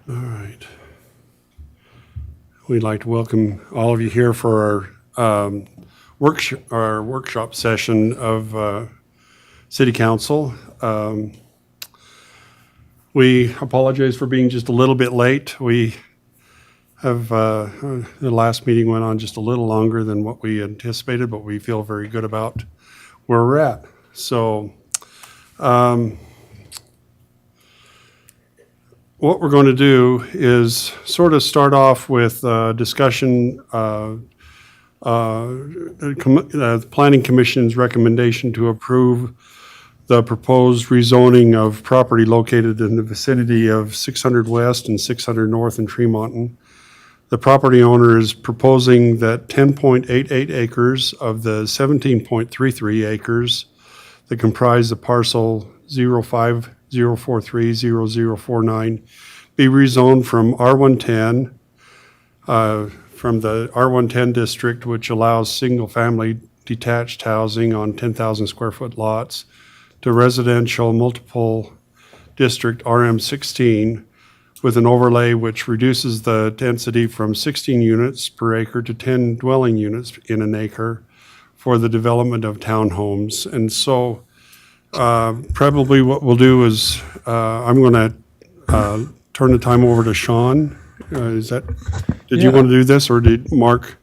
All right. We'd like to welcome all of you here for our workshop session of City Council. We apologize for being just a little bit late. We have, the last meeting went on just a little longer than what we anticipated, but we feel very good about where we're at. So, what we're going to do is sort of start off with discussion, the Planning Commission's recommendation to approve the proposed rezoning of property located in the vicinity of 600 West and 600 North in Tremonton. The property owner is proposing that 10.88 acres of the 17.33 acres that comprise the parcel 0504300049 be rezoned from R110, from the R110 district, which allows single-family detached housing on 10,000 square foot lots, to residential multiple district RM16 with an overlay which reduces the density from 16 units per acre to 10 dwelling units in an acre for the development of townhomes. And so probably what we'll do is I'm going to turn the time over to Sean. Did you want to do this, or did Mark?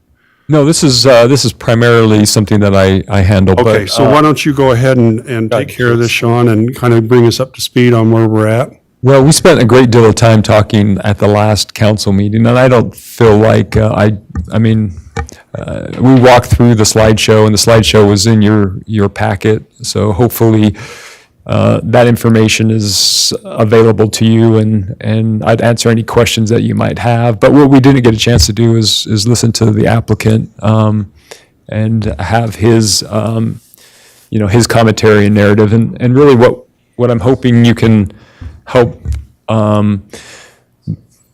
No, this is primarily something that I handle. Okay, but, so why don't you go ahead and take care of this, Sean, and kind of bring us up to speed on where we're at? Well, we spent a great deal of time talking at the last council meeting, and I don't feel like we walked through the slideshow, and the slideshow was in your packet. So hopefully that information is available to you, and I'd answer any questions that you might have. But what we didn't get a chance to do is listen to the applicant and have his his commentary and narrative, and really what I'm hoping you can help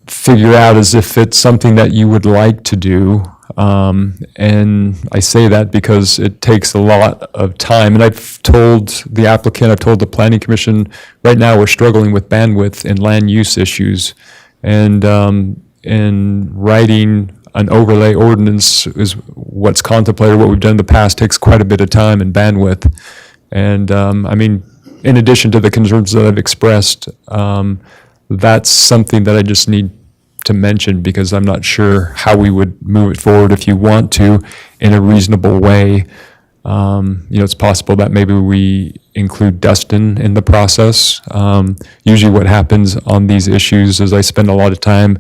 figure out is if it's something that you would like to do. And I say that because it takes a lot of time. And I've told the applicant, I've told the Planning Commission, right now we're struggling with bandwidth and land use issues. And writing an overlay ordinance is what's contemplated. What we've done in the past takes quite a bit of time and bandwidth. And in addition to the concerns that I've expressed, that's something that I just need to mention because I'm not sure how we would move it forward if you want to in a reasonable way. It's possible that maybe we include Dustin in the process. Usually what happens on these issues is I spend a lot of time,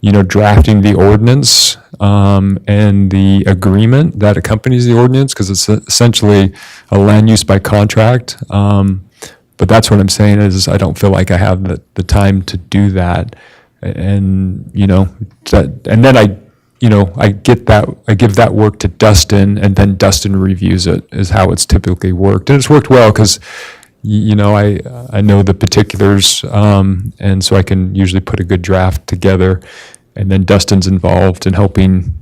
drafting the ordinance and the agreement that accompanies the ordinance because it's essentially a land use by contract. But that's what I'm saying is I don't feel like I have the time to do that. And, and then I give that work to Dustin, and then Dustin reviews it, is how it's typically worked. And it's worked well because, I know the particulars, and so I can usually put a good draft together. And then Dustin's involved in helping,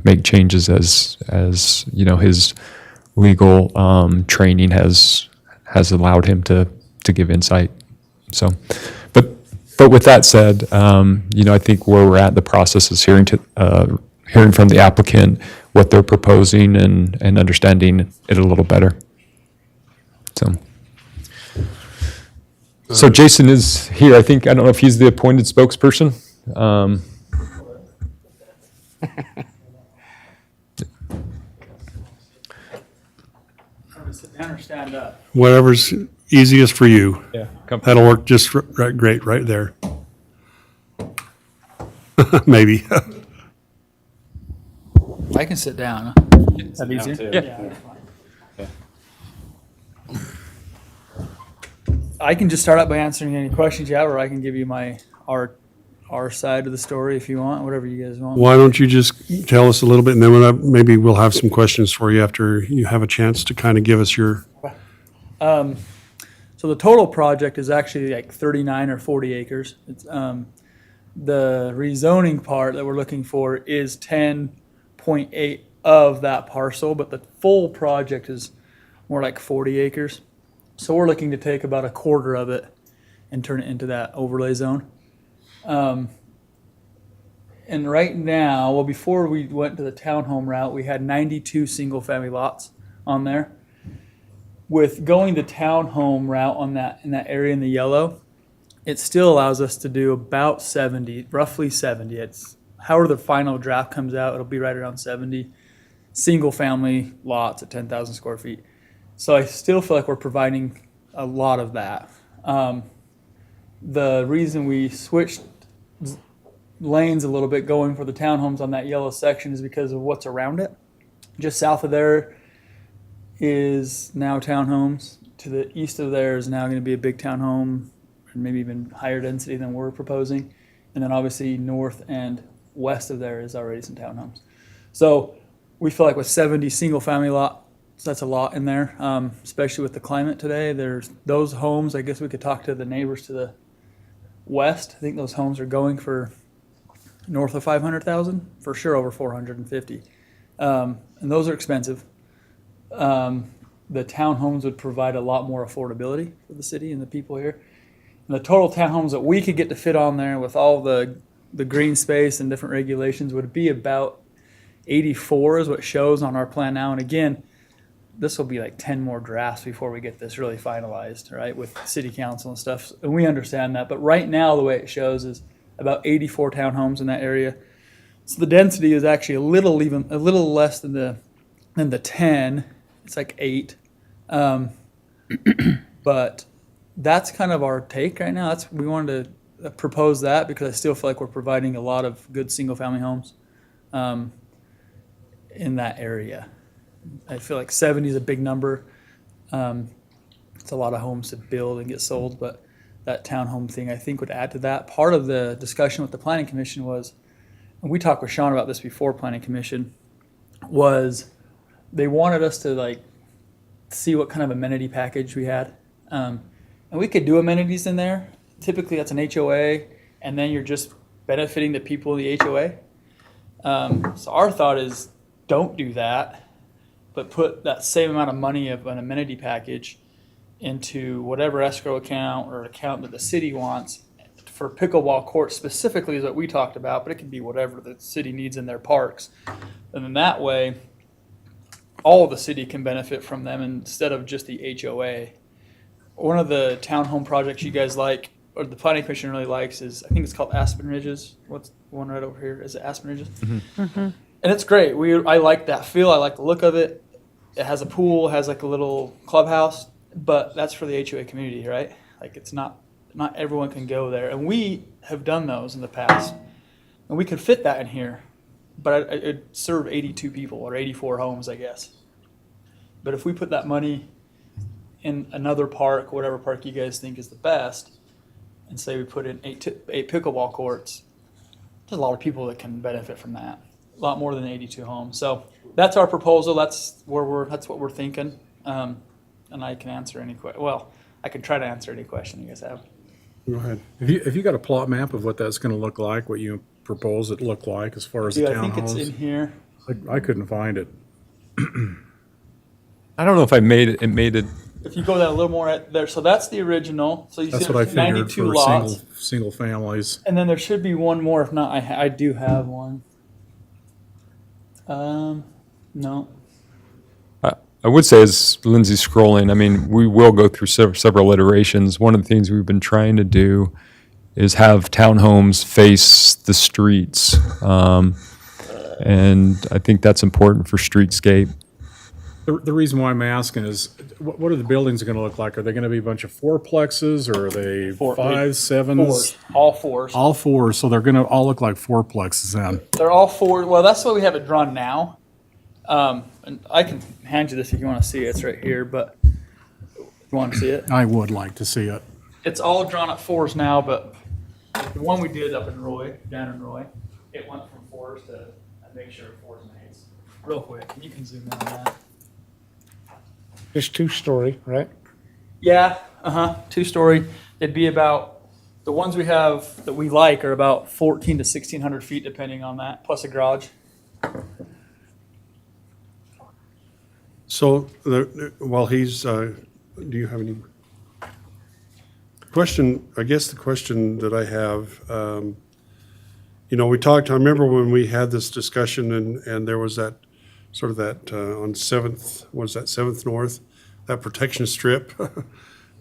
make changes as his legal training has allowed him to give insight. So, but with that said, I think where we're at, the process is hearing from the applicant what they're proposing and understanding it a little better. So Jason is here. I don't know if he's the appointed spokesperson. I'm gonna sit down or stand up. Whatever's easiest for you. Yeah, That'll work just great right there. Maybe. I can sit down. Is that easier? Yeah. that's fine. I can just start out by answering any questions you have, or I can give you our side of the story if you want, whatever you guys want. Why don't you just tell us a little bit, and then maybe we'll have some questions for you after you have a chance to kind of give us your. So the total project is actually like 39 or 40 acres. It's the rezoning part that we're looking for is 10.8 of that parcel, but the full project is more like 40 acres. So we're looking to take about a quarter of it and turn it into that overlay zone. And right now, well, before we went to the townhome route, we had 92 single-family lots on there. With going the townhome route on that in that area in the yellow, it still allows us to do about 70, roughly 70. It's however the final draft comes out, it'll be right around 70 single-family lots at 10,000 square feet. So I still feel like we're providing a lot of that. The reason we switched lanes a little bit going for the townhomes on that yellow section is because of what's around it. Just south of there is now townhomes. To the east of there is now going to be a big townhome, or maybe even higher density than we're proposing. And then obviously north and west of there is already some townhomes. So we feel like with 70 single family lots, that's a lot in there, especially with the climate today. There's those homes, I guess we could talk to the neighbors to the west. I think those homes are going for north of 500,000, for sure over 450. And those are expensive. The townhomes would provide a lot more affordability for the city and the people here. And the total townhomes that we could get to fit on there with all the green space and different regulations would be about 84 is what shows on our plan now. And again, this will be like 10 more drafts before we get this really finalized, right, with city council and stuff. And we understand that. But right now, the way it shows is about 84 townhomes in that area. So the density is actually a little less than the 10. It's like 8. But that's kind of our take right now. We wanted to propose that because I still feel like we're providing a lot of good single family homes in that area. I feel like 70 is a big number. It's a lot of homes to build and get sold, but that townhome thing I think would add to that. Part of the discussion with the planning commission was, and we talked with Sean about this before planning commission, was they wanted us to like see what kind of amenity package we had. And we could do amenities in there. Typically that's an HOA, and then you're just benefiting the people in the HOA. So our thought is don't do that, but put that same amount of money of an amenity package into whatever escrow account or account that the city wants for pickleball courts specifically is what we talked about, but it could be whatever the city needs in their parks. And then that way, all of the city can benefit from them instead of just the HOA. One of the townhome projects you guys like, or the planning commission really likes, is I think it's called Aspen Ridges. What's the one right over here? Is it Aspen Ridges? Mm-hmm. And it's great. I like that feel. I like the look of it. It has a pool, has like a little clubhouse, but that's for the HOA community, right? Like it's not everyone can go there. And we have done those in the past. And we could fit that in here, but it'd serve 82 people or 84 homes, I guess. But if we put that money in another park, whatever park you guys think is the best, and say we put in eight pickleball courts, there's a lot of people that can benefit from that. A lot more than 82 homes. So that's our proposal. That's what we're thinking. And I can answer any I can try to answer any question you guys have. Go ahead. Have you got a plot map of what that's going to look like, what you propose it look like as far as the I think it's in townhomes? here. I couldn't find it. I don't know if I made it. It made it. If you go down a little more at there, so that's the original. So you That's see what I there's figured 92 for lots. single families. And then there should be one more. If not, I do have one. No. I would say as Lindsay's scrolling, I mean, we will go through several iterations. One of the things we've been trying to do is have townhomes face the streets. And I think that's important for streetscape. The reason why I'm asking is, what are the buildings going to look like? Are they going to be a bunch of fourplexes, or are they fives, sevens? Fours. All fours. All fours, so they're going to all look like fourplexes then. They're all four. Well, that's why we have it drawn now. And I can hand you this if you want to see it. It's right here, but you want to see it? I would like to see it. It's all drawn at fours now, but the one we did up in Roy, down in Roy, it went from fours to a mixture of fours and eights. Real quick, you can zoom in on that. Just 2-story, right? Yeah, 2-story. It'd be about, the ones we have that we like are about 14 to 1,600 feet, depending on that, plus a garage. So while he's, do you have any? question, I guess the question that I have, we talked, I remember when we had this discussion and there was that, sort of that, on Seventh, was that Seventh North, that protection strip?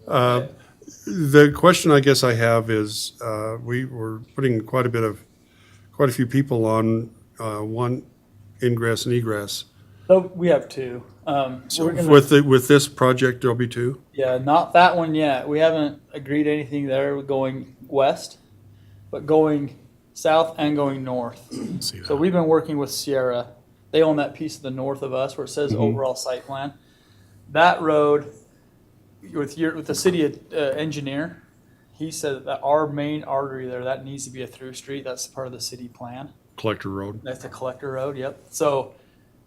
The question I guess I have is, we were putting quite a few people on, one ingress and egress. So we have two. So we're gonna- With this project, there'll be two? Yeah, not that one yet. We haven't agreed anything there. We're going west, but going south and going north. See that. So we've been working with Sierra. They own that piece of the north of us where it says overall site plan. That road, with the city engineer, he said that our main artery there, that needs to be a through street. That's part of the city plan. Collector Road. That's the collector road, yep. So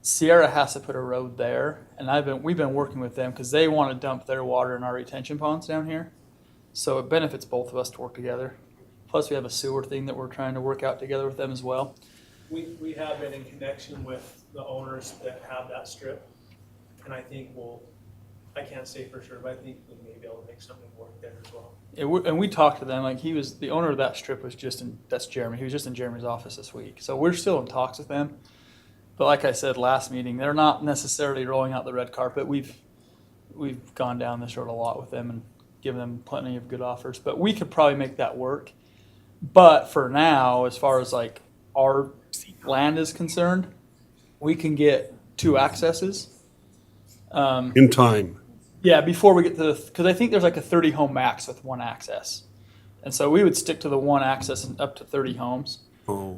Sierra has to put a road there, and we've been working with them because they want to dump their water in our retention ponds down here. So it benefits both of us to work together. Plus, we have a sewer thing that we're trying to work out together with them as well. We have been in connection with the owners that have that strip, and I think I can't say for sure, but I think we may be able to make something work there as well. And we talked to them, like the owner of that strip was that's Jeremy. He was just in Jeremy's office this week. So we're still in talks with them. But like I said last meeting, they're not necessarily rolling out the red carpet. We've gone down this road a lot with them and given them plenty of good offers. But we could probably make that work. But for now, as far as like our land is concerned, we can get 2 accesses. In time. Yeah, before we get to because I think there's like a 30 home max with 1 access. And so we would stick to the 1 access and up to 30 homes. Oh,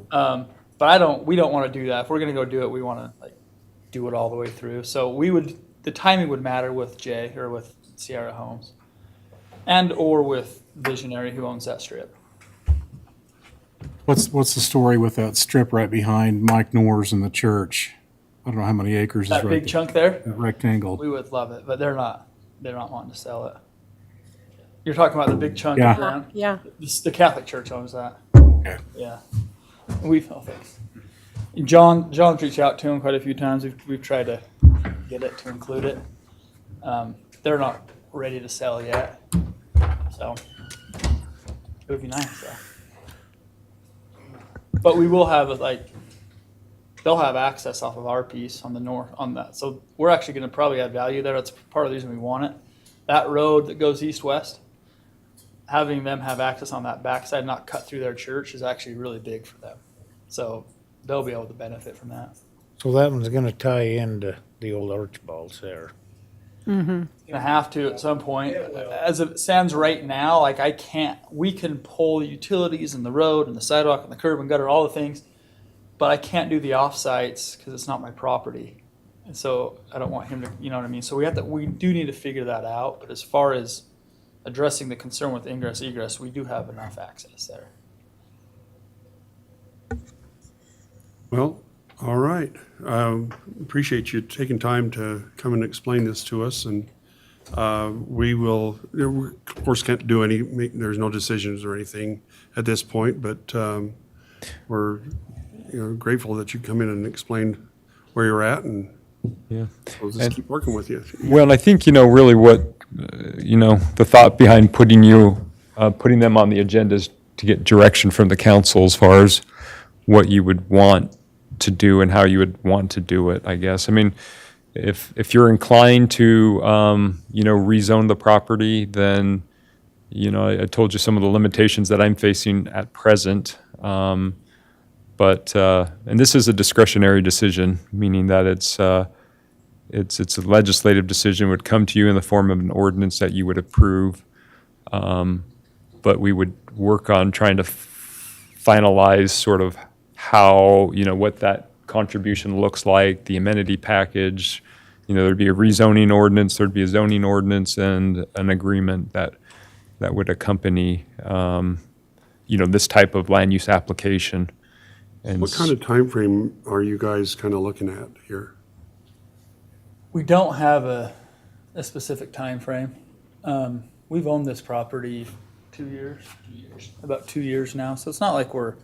But we don't want to do that. If we're going to go do it, we want to like do it all the way through. So the timing would matter with Jay or with Sierra Homes and or with Visionary who owns that strip. What's the story with that strip right behind Mike Noors and the church? I don't know how many acres is That right big there. chunk there, That rectangle. we would love it, but they're not wanting to sell it. You're talking about the big chunk Yeah. of ground? Yeah, The Catholic Church owns that. Okay. Yeah. Thanks. John's reached out to him quite a few times. We've tried to get it to include it. They're not ready to sell yet, so it would be nice though. But we will have they'll have access off of our piece on the north on that. So we're actually going to probably add value there. That's part of the reason we want it. That road that goes east-west, having them have access on that backside, not cut through their church, is actually really big for them. So they'll be able to benefit from that. So that one's gonna tie into the old Archibald's there. Gonna have to at some point. As it stands right now, we can pull the utilities and the road and the sidewalk and the curb and gutter, all the things, but I can't do the offsites because it's not my property. And so I don't want him to, you know what I mean? So we do need to figure that out. But as far as addressing the concern with ingress egress, we do have enough access there. well, all right. Appreciate you taking time to come and explain this to us, and we will, of course, can't do there's no decisions or anything at this point, but we're grateful that you come in and explained where you're at, and Yeah. we'll just keep working with you. Well, and I think, really what, the thought behind putting them on the agenda is to get direction from the council as far as what you would want to do and how you would want to do it, I guess. I mean, if you're inclined to, rezone the property, then, I told you some of the limitations that I'm facing at present. But this is a discretionary decision, meaning that it's a legislative decision, would come to you in the form of an ordinance that you would approve. But we would work on trying to finalize sort of how, what that contribution looks like, the amenity package. There'd be a rezoning ordinance, there'd be a zoning ordinance, and an agreement that would accompany, this type of land use application. And What kind of time frame are you guys kind of looking at here? We don't have a specific time frame. We've owned this property 2 years, about 2 years now. So it's not like we're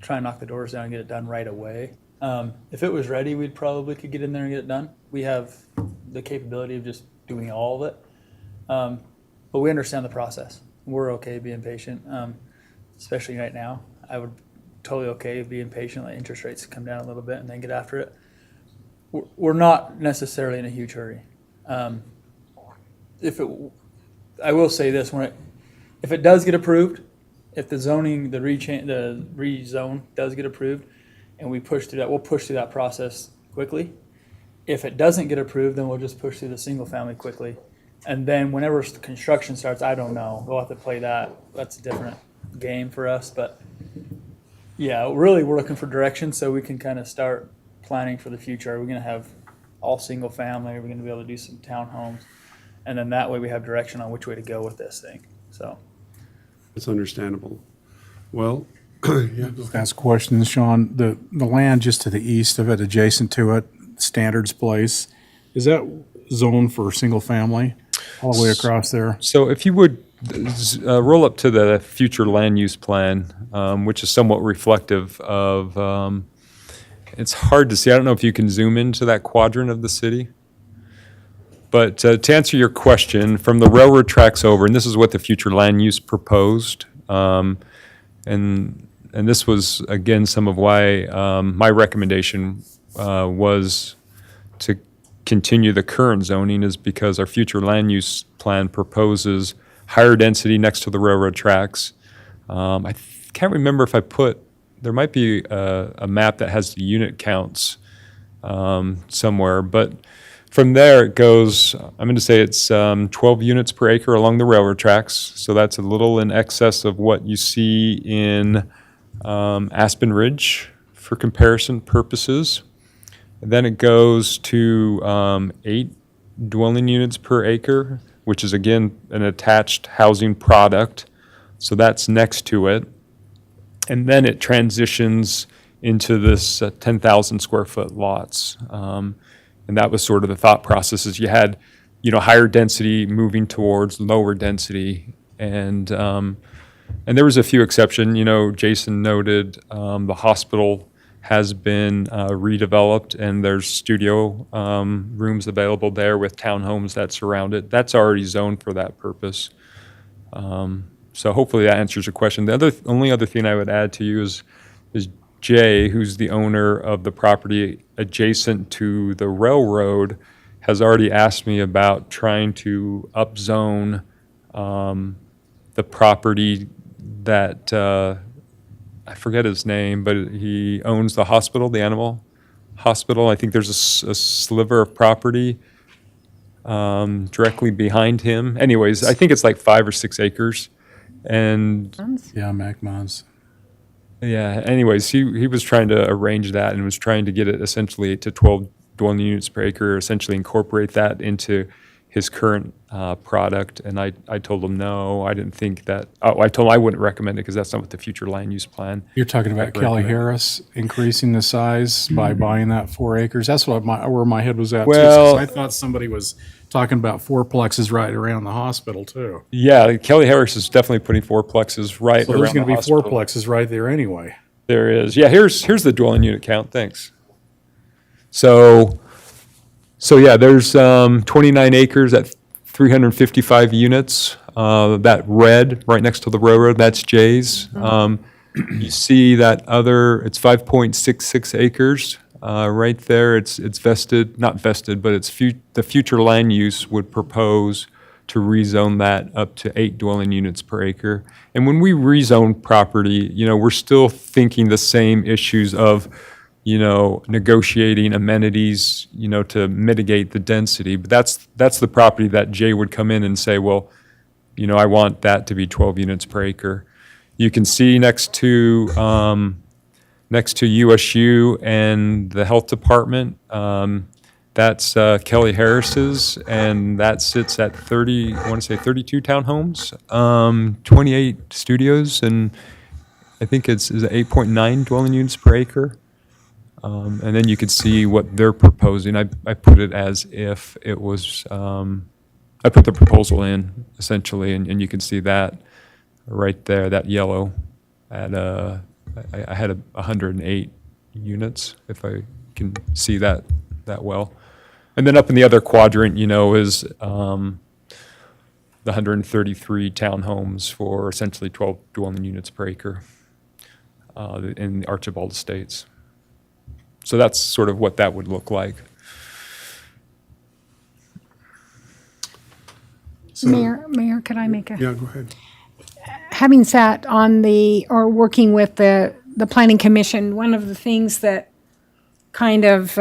trying to knock the doors down and get it done right away. If it was ready, we'd probably could get in there and get it done. We have the capability of just doing all of it. but we understand the process. We're okay being patient, especially right now. I would totally okay being patient, let interest rates come down a little bit and then get after it. We're not necessarily in a huge hurry. I will say this, if it does get approved, if the zoning, the rezone does get approved, and we push through that, we'll push through that process quickly. If it doesn't get approved, then we'll just push through the single family quickly. And then whenever the construction starts, I don't know. We'll have to play that. That's a different game for us. But yeah, really, we're looking for direction so we can kind of start planning for the future. Are we going to have all single family? Are we going to be able to do some townhomes? And then that way we have direction on which way to go with this thing. So. It's understandable. Well, yeah, Just ask questions, Sean. The land just to the east of it, adjacent to it, Standards Place, is that zoned for single family all the way across there? So if you would roll up to the future land use plan, which is somewhat reflective of, it's hard to see. I don't know if you can zoom into that quadrant of the city. But to answer your question, from the railroad tracks over, and this is what the future land use proposed, and this was, again, some of why my recommendation was to continue the current zoning, is because our future land use plan proposes higher density next to the railroad tracks. I can't remember if I put, there might be a map that has the unit counts somewhere, but from there it goes, I'm going to say it's 12 units per acre along the railroad tracks, so that's a little in excess of what you see in Aspen Ridge for comparison purposes. Then it goes to 8 dwelling units per acre, which is again an attached housing product. So that's next to it. And then it transitions into this 10,000 square foot lots. And that was sort of the thought process, is you had, higher density moving towards lower density. And there was a few exceptions. Jason noted the hospital has been redeveloped, and there's studio rooms available there with townhomes that surround it. That's already zoned for that purpose. So hopefully that answers your question. The only other thing I would add to you is Jay, who's the owner of the property adjacent to the railroad, has already asked me about trying to upzone the property that I forget his name, but he owns the hospital, the animal hospital. I think there's a sliver of property directly behind him. Anyways, I think it's like 5 or 6 acres. And Yeah, McMahon's. yeah, anyways, he was trying to arrange that and was trying to get it essentially to 12 dwelling units per acre, essentially incorporate that into his current product. And I told him no, I didn't think that, I told him I wouldn't recommend it because that's not what the future land use plan. You're talking about Kelly Harris increasing the size by buying that 4 acres? That's where my head was at, too. Well- I thought somebody was talking about fourplexes right around the hospital, too. Yeah, Kelly Harris is definitely putting fourplexes right So around there's the going to be hospital. fourplexes right there anyway. There is. Yeah, here's the dwelling unit count. Thanks. So yeah, there's 29 acres at 355 units. That red right next to the railroad, that's Jay's. You see that other, it's 5.66 acres right there. It's vested, not vested, but it's the future land use would propose to rezone that up to 8 dwelling units per acre. And when we rezone property, we're still thinking the same issues of, negotiating amenities, to mitigate the density. But that's the property that Jay would come in and say, well, I want that to be 12 units per acre. You can see next to USU and the health department, that's Kelly Harris's, and that sits at 32 townhomes, 28 studios, and I think it's 8.9 dwelling units per acre. And then you can see what they're proposing. I put it as if it was, I put the proposal in, essentially, and you can see that right there, that yellow, at I had 108 units, if I can see that well. And then up in the other quadrant, is the 133 townhomes for essentially 12 dwelling units per acre in the Archibald Estates. So that's sort of what that would look like. Mayor, could I make a, Yeah, go ahead. having sat on or working with the planning commission, one of the things that kind of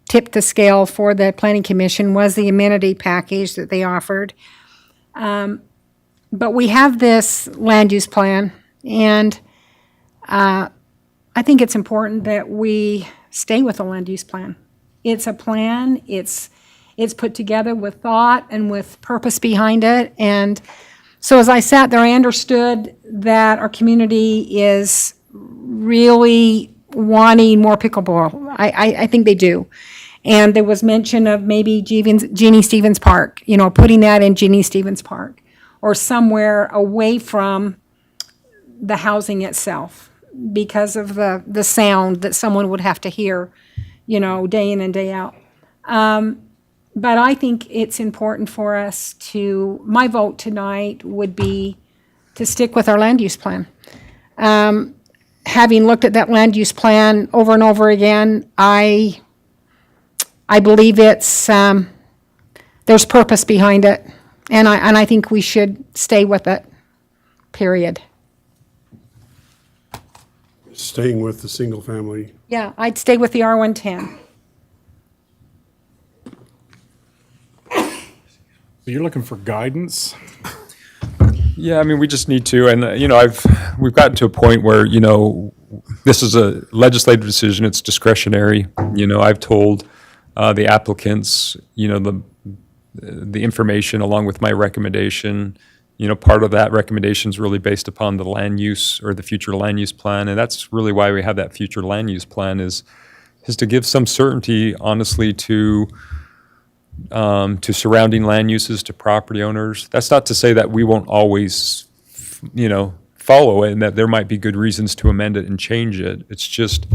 tipped the scale for the planning commission was the amenity package that they offered. But we have this land use plan, and I think it's important that we stay with the land use plan. It's a plan, it's put together with thought and with purpose behind it. And so as I sat there, I understood that our community is really wanting more pickleball. I think they do. And there was mention of maybe Jeannie Stevens Park, putting that in Jeannie Stevens Park or somewhere away from the housing itself because of the sound that someone would have to hear, day in and day out. But I think it's important for us my vote tonight would be to stick with our land use plan. Having looked at that land use plan over and over again, I believe there's purpose behind it, and I think we should stay with it, period. Staying with the single family. Yeah, I'd stay with the R110. So you're looking for guidance? Yeah, I mean, we just need to, and we've gotten to a point where this is a legislative decision; it's discretionary. I've told the applicants, the information along with my recommendation. Part of that recommendation is really based upon the land use or the future land use plan, and that's really why we have that future land use plan is to give some certainty, honestly, to surrounding land uses, to property owners. That's not to say that we won't always, follow it and that there might be good reasons to amend it and change it. It's just,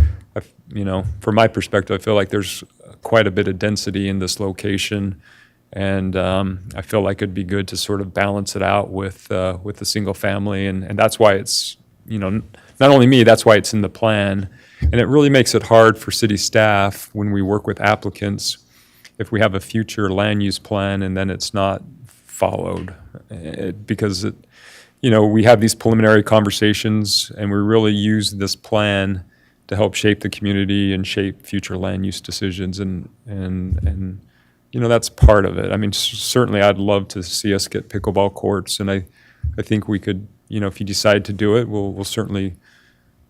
from my perspective, I feel like there's quite a bit of density in this location. And I feel like it'd be good to sort of balance it out with the single family. And that's why it's, not only me, that's why it's in the plan. And it really makes it hard for city staff when we work with applicants if we have a future land use plan and then it's not followed. Because we have these preliminary conversations and we really use this plan to help shape the community and shape future land use decisions. And that's part of it. I mean, certainly I'd love to see us get pickleball courts. And I think we could, if you decide to do it, we'll certainly,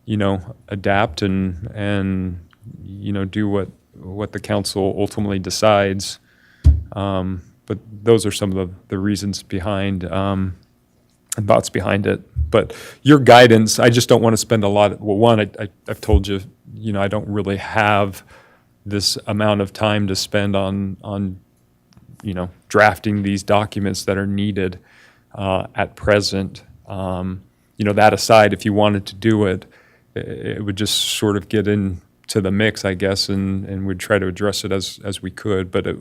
adapt and do what the council ultimately decides. But those are some of the reasons behind and thoughts behind it. But your guidance, I just don't want to spend a lot. I've told you, I don't really have this amount of time to spend on drafting these documents that are needed at present. That aside, if you wanted to do it, it would just sort of get into the mix, I guess, and we'd try to address it as we could. But it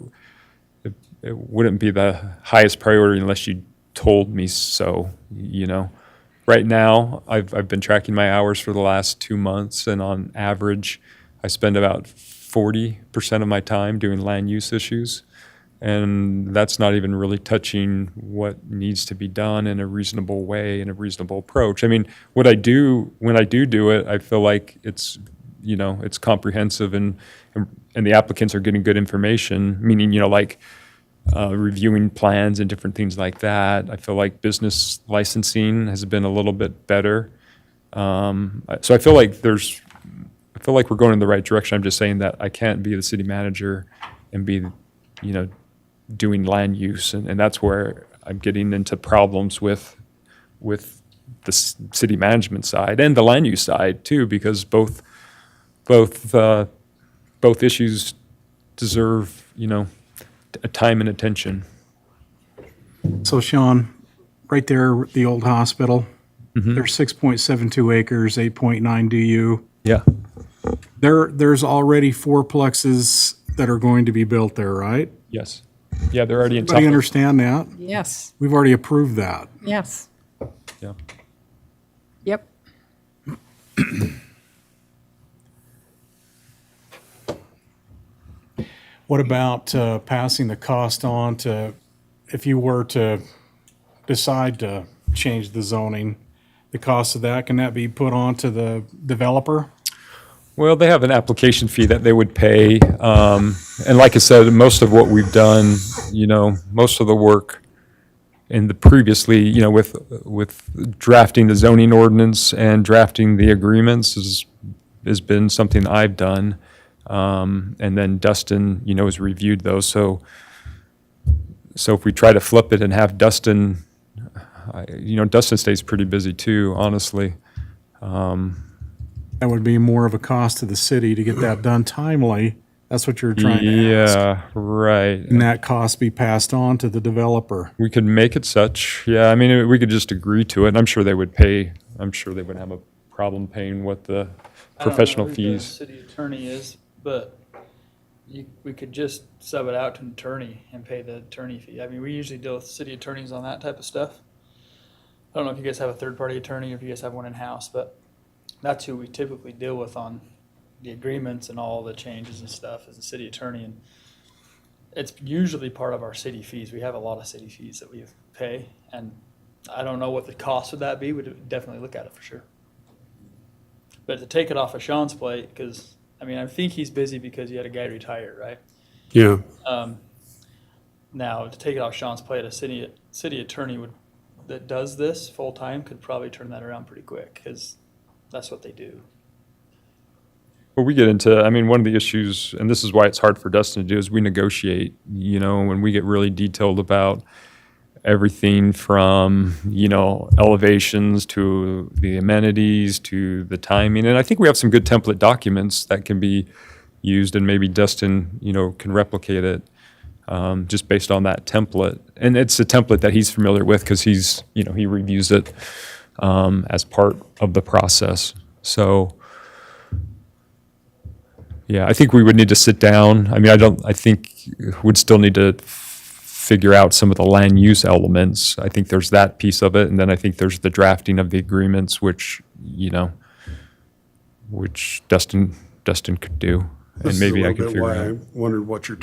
wouldn't be the highest priority unless you told me so. Right now, I've been tracking my hours for the last 2 months, and on average, I spend about 40% of my time doing land use issues. And that's not even really touching what needs to be done in a reasonable way, in a reasonable approach. I mean, when I do it, I feel like it's, it's comprehensive and the applicants are getting good information, meaning, reviewing plans and different things like that. I feel like business licensing has been a little bit better. So I feel like we're going in the right direction. I'm just saying that I can't be the city manager and be, doing land use. And that's where I'm getting into problems with the city management side and the land use side too, because both issues deserve, time and attention. So Sean, right there, the old hospital, there's 6.72 acres, 8.9 DU. Yeah. There's already fourplexes that are going to be built there, right? Yes. Yeah, they're already in Everybody top. understand that? Yes, We've already approved that. yes, Yeah. yep. What about passing the cost on to, if you were to decide to change the zoning, the cost of that, can that be put on to the developer? Well, they have an application fee that they would pay. And like I said, most of what we've done, most of the work in the previously, with drafting the zoning ordinance and drafting the agreements has been something I've done. And then Dustin, has reviewed those. So if we try to flip it and have Dustin, Dustin stays pretty busy too, honestly. That would be more of a cost to the city to get that done timely. That's what you're trying to ask. Yeah, right. And that cost be passed on to the developer. We could make it such. Yeah, I mean, we could just agree to it. And I'm sure they would pay. I'm sure they wouldn't have a problem paying what the professional I don't know who the fees. city attorney is, but we could just sub it out to an attorney and pay the attorney fee. I mean, we usually deal with city attorneys on that type of stuff. I don't know if you guys have a third-party attorney or if you guys have one in-house, but that's who we typically deal with on the agreements and all the changes and stuff as a city attorney. And it's usually part of our city fees. We have a lot of city fees that we pay, and I don't know what the cost would that be. We'd definitely look at it for sure. But to take it off of Sean's plate, because, I think he's busy because he had a guy retire, right? Yeah, Now, to take it off Sean's plate, a city attorney that does this full-time could probably turn that around pretty quick, because that's what they do. Well, we get into, one of the issues, and this is why it's hard for Dustin to do, is we negotiate, when we get really detailed about everything from, elevations to the amenities to the timing. And I think we have some good template documents that can be used, and maybe Dustin, can replicate it just based on that template. And it's a template that he's familiar with because he reviews it as part of the process. So, yeah, I think we would need to sit down. I think we'd still need to figure out some of the land use elements. I think there's that piece of it, and then I think there's the drafting of the agreements, which Dustin could do, this and is a maybe I little could bit figure why out. I wondered what your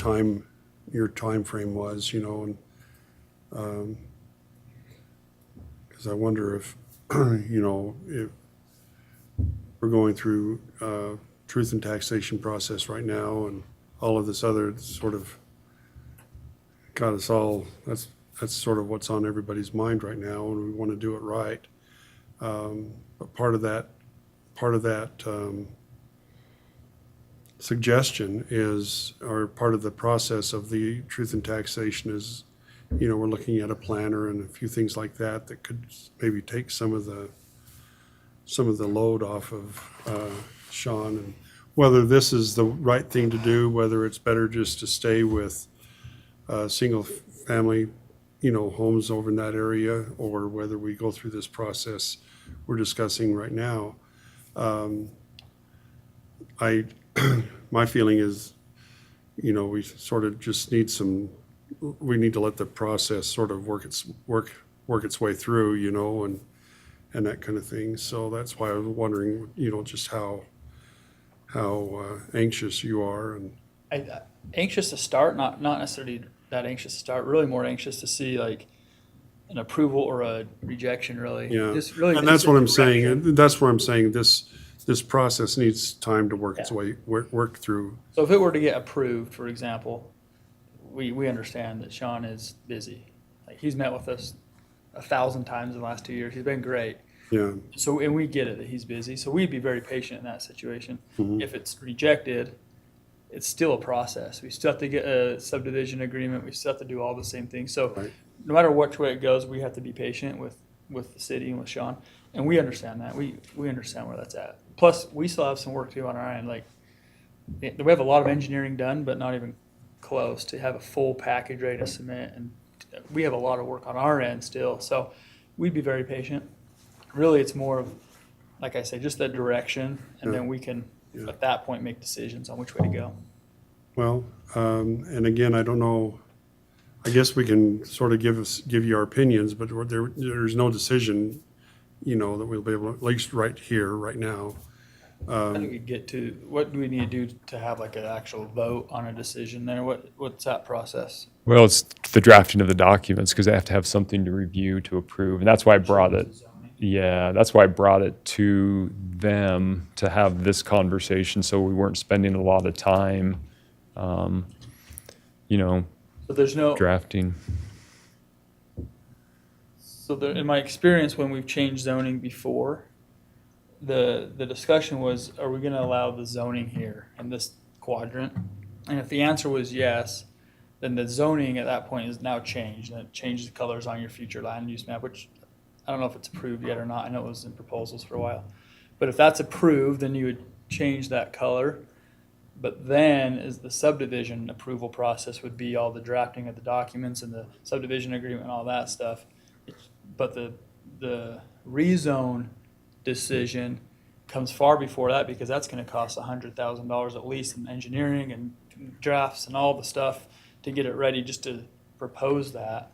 time frame was, and, because I wonder if, if we're going through, truth and taxation process right now, and all of this other sort of got us all, that's sort of what's on everybody's mind right now, and we want to do it right. But part of that suggestion is, or part of the process of the truth and taxation is, we're looking at a planner and a few things like that that could maybe take some of the load off of Sean, and whether this is the right thing to do, whether it's better just to stay with single family, homes over in that area, or whether we go through this process we're discussing right now. My feeling is, we sort of just need we need to let the process sort of work its way through, and that kind of thing. So that's why I was wondering, just how anxious you are, and Anxious to start, not necessarily that anxious to start, really more anxious to see like an approval or a rejection, really. yeah. Just really And that's just what a I'm saying. direction. And that's what I'm saying. This process needs time to work its way, work through. So if it were to get approved, for example, we understand that Sean is busy. Like, he's met with us 1,000 times in the last 2 years. He's been great. Yeah, So, and we get it that he's busy, so we'd be very patient in that situation. Mm-hmm. If it's rejected, it's still a process. We still have to get a subdivision agreement, we still have to do all the same things. So Right. no matter which way it goes, we have to be patient with the city and with Sean. And we understand that. We understand where that's at. Plus, we still have some work to do on our end. Like, we have a lot of engineering done, but not even close to have a full package ready to submit. And we have a lot of work on our end still. So we'd be very patient. Really, it's more of, like I say, just the direction, and then we can, at that point, make decisions on which way to go. well, and again, I don't know, I guess we can sort of give you our opinions, but there's no decision, that we'll be able, to at least right here, right now. How do we get to, what do we need to do to have like an actual vote on a decision there? What's that process? Well, it's the drafting of the documents because they have to have something to review, to approve. And that's why I brought it. Yeah, that's why I brought it to them to have this conversation so we weren't spending a lot of time, So there's no, drafting. so there, in my experience, when we've changed zoning before, the discussion was, are we gonna allow the zoning here in this quadrant? And if the answer was yes, then the zoning at that point is now changed, and it changes the colors on your future land use map, which I don't know if it's approved yet or not. I know it was in proposals for a while. But if that's approved, then you would change that color. But then is the subdivision approval process would be all the drafting of the documents and the subdivision agreement and all that stuff. But the rezone decision comes far before that because that's gonna cost $100,000 at least in engineering and drafts and all the stuff to get it ready just to propose that.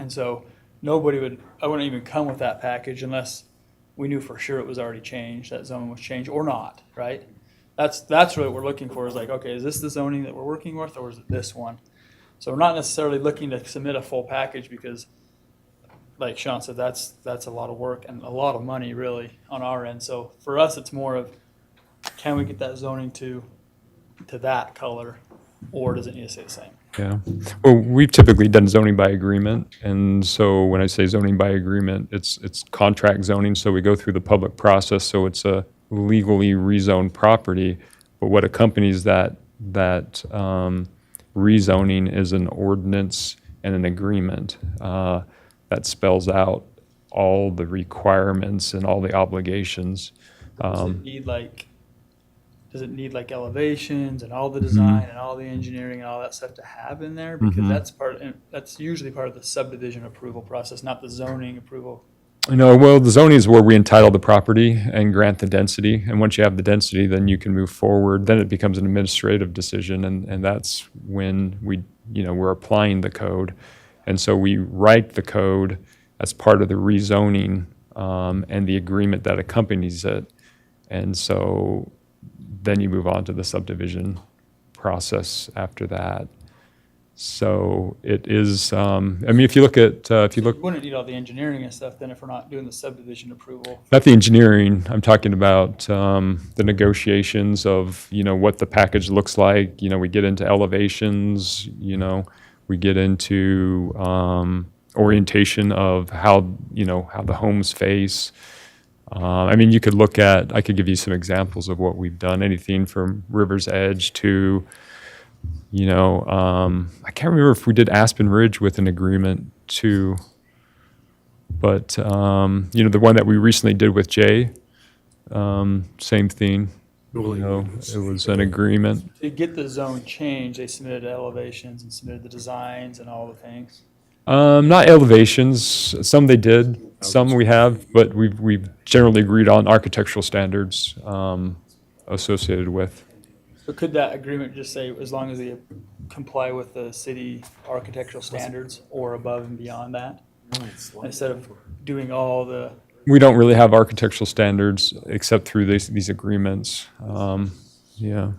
And so I wouldn't even come with that package unless we knew for sure it was already changed, that zone was changed or not, right? That's what we're looking for is like, okay, is this the zoning that we're working with or is it this one? So we're not necessarily looking to submit a full package because like Sean said, that's a lot of work and a lot of money really on our end. So for us, it's more of, can we get that zoning to that color or does it need to stay the same? Yeah. Well, we've typically done zoning by agreement. And so when I say zoning by agreement, it's contract zoning. So we go through the public process. So it's a legally rezoned property. But what accompanies that rezoning is an ordinance and an agreement that spells out all the requirements and all the obligations. Does it need like elevations and all the design and all the engineering and all that stuff to have in there? Because that's usually part of the subdivision approval process, not the zoning approval. No, well, the zoning is where we entitle the property and grant the density. And once you have the density, then you can move forward. Then it becomes an administrative decision. And that's when we're applying the code. And so we write the code as part of the rezoning and the agreement that accompanies it. And so then you move on to the subdivision process after that. So it is, if you look at, You wouldn't need all the engineering and stuff then if we're not doing the subdivision approval. not the engineering, I'm talking about the negotiations of, what the package looks like. We get into elevations, we get into orientation of how the homes face. You could I could give you some examples of what we've done, anything from River's Edge to, I can't remember if we did Aspen Ridge with an agreement too. But, the one that we recently did with Jay, same thing. It was an agreement. To get the zone changed, they submitted elevations and submitted the designs and all the things. Not elevations. Some they did, some we have, but we've generally agreed on architectural standards associated with. So could that agreement just say, as long as they comply with the city architectural standards or above and beyond that? Instead of doing all the, We don't really have architectural standards except through these agreements. Yeah.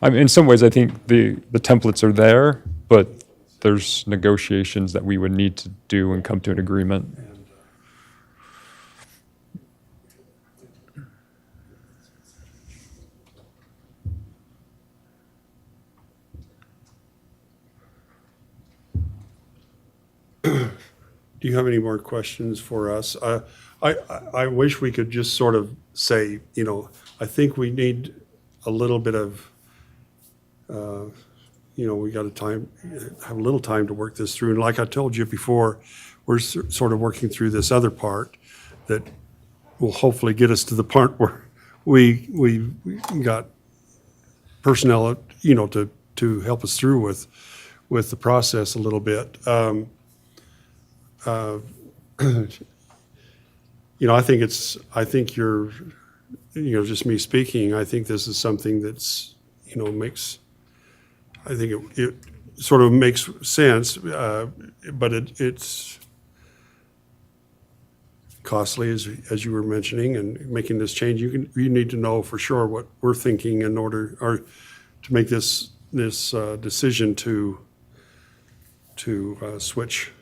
In some ways, I think the templates are there, but there's negotiations that we would need to do and come to an agreement. Do you have any more questions for us? I wish we could just sort of say, I think we need a little bit of, we got to have a little time to work this through. And like I told you before, we're sort of working through this other part that will hopefully get us to the part where we got personnel, to help us through with the process a little bit. I think you're, just me speaking, I think this is something that's, I think sort of makes sense, but it's costly, as you were mentioning, and making this change. You need to know for sure what we're thinking in order, or to make this decision to switch,